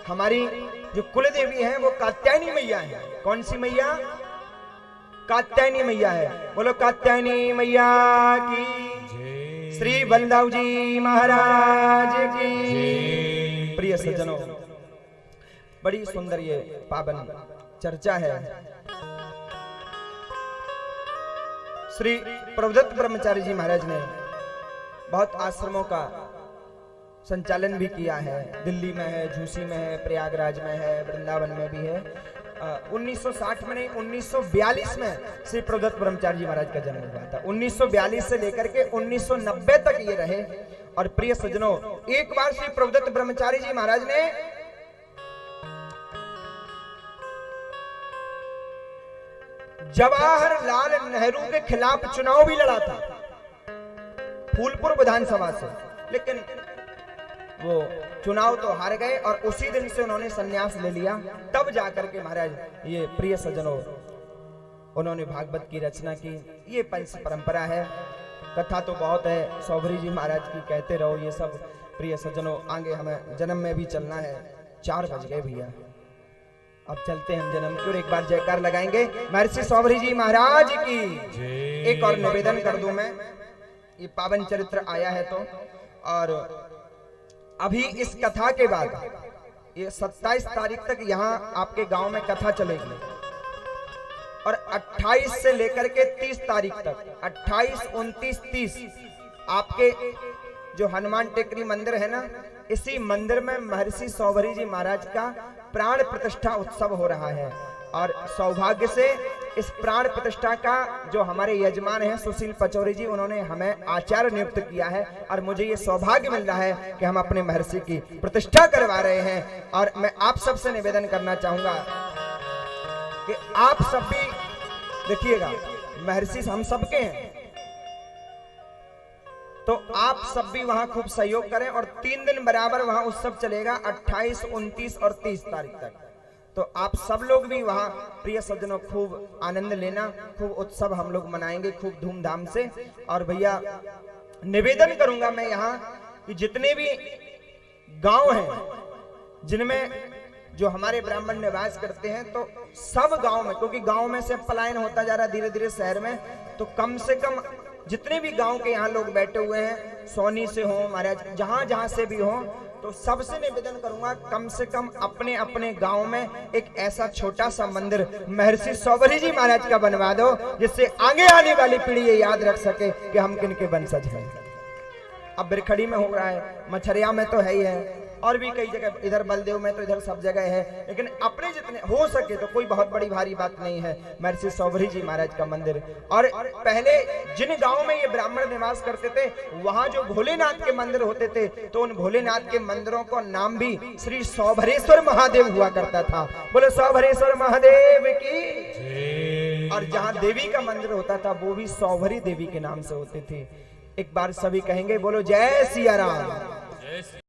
हमारी जो कुल देवी है वो कात्यायनी मैया है। कौन सी मैया? कात्यायनी मैया है। बोलो कात्यायनी मैया की, श्री बलदाऊ जी महाराज की। प्रिय सज्जनों, बड़ी सुंदर ये पावन चर्चा है। श्री प्रभुदत्त ब्रह्मचारी जी महाराज ने बहुत आश्रमों का संचालन भी किया है। दिल्ली में है, झूसी में है, प्रयागराज में है, वृंदावन में भी है। 1960 में नहीं, 1942 में श्री प्रभुदत्त ब्रह्मचारी जी महाराज का जन्म हुआ था। 1942 से लेकर के 1990 तक ये रहे। और प्रिय सज्जनों, एक बार श्री प्रभुदत्त ब्रह्मचारी जी महाराज ने जवाहरलाल नेहरू के खिलाफ चुनाव भी लड़ा था फूलपुर विधानसभा से, लेकिन वो चुनाव तो हार गए और उसी दिन से उन्होंने संन्यास ले लिया। तब जाकर के महाराज, ये प्रिय सज्जनों, उन्होंने भागवत की रचना की। ये पंच परंपरा है। कथा तो बहुत है सौभरी जी महाराज की, कहते रहो ये सब। प्रिय सज्जनों, आगे हमें जन्म में भी चलना है। 4 बज गए भैया, अब चलते हैं हम जन्म की। और एक बार जयकार लगाएंगे महर्षि सौभरी जी महाराज की। एक और निवेदन कर दूं मैं, ये पावन चरित्र आया है तो, और अभी इस कथा के बाद ये 27 तारीख तक यहाँ आपके गांव में कथा चलेगी, और 28 से लेकर के 30 तारीख तक, 28, 29, 30 आपके जो हनुमान टेकरी मंदिर है ना, इसी मंदिर में महर्षि सौभरी जी महाराज का प्राण प्रतिष्ठा उत्सव हो रहा है। और सौभाग्य से इस प्राण प्रतिष्ठा का जो हमारे यजमान हैं सुशील पचौरी जी, उन्होंने हमें आचार्य नियुक्त किया है। और मुझे ये सौभाग्य मिल रहा है कि हम अपने महर्षि की प्रतिष्ठा करवा रहे हैं। और मैं आप सबसे निवेदन करना चाहूंगा कि आप सब भी देखिएगा, महर्षि हम सबके हैं, तो आप सब भी वहां खूब सहयोग करें। और 3 दिन बराबर वहां उत्सव चलेगा, 28, 29 और 30 तारीख तक। तो आप सब लोग भी वहां, प्रिय सज्जनों, खूब आनंद लेना। खूब उत्सव हम लोग मनाएंगे खूब धूमधाम से। और भैया निवेदन करूंगा मैं यहाँ कि जितने भी गांव हैं जिनमें जो हमारे ब्राह्मण निवास करते हैं, तो सब गांव में, क्योंकि गांव में से पलायन होता जा रहा है धीरे धीरे शहर में, तो कम से कम जितने भी गांव के यहाँ लोग बैठे हुए हैं, सोनी से हो महाराज, जहां जहां से भी हो, तो सबसे निवेदन करूंगा कम से कम अपने अपने गांव में एक ऐसा छोटा सा मंदिर महर्षि सौभरी जी महाराज का बनवा दो, जिससे आगे आने वाली पीढ़ी ये याद रख सके कि हम किन के वंशज हैं। अब बिरखड़ी में हो रहा है, मछरिया में तो है ही है, और भी कई जगह, इधर बलदेव में तो इधर सब जगह है, लेकिन अपने जितने हो सके तो कोई बहुत बड़ी भारी बात नहीं है, महर्षि सौभरी जी महाराज का मंदिर। और पहले जिन गांव में ये ब्राह्मण निवास करते थे, वहां जो भोलेनाथ के मंदिर होते थे, तो उन भोलेनाथ के मंदिरों का नाम भी श्री सौभरेश्वर महादेव हुआ करता था। बोले सौभरेश्वर महादेव की। और जहां देवी का मंदिर होता था, वो भी सौभरी देवी के नाम से होते थे। एक बार सभी कहेंगे, बोलो जय सिया राम।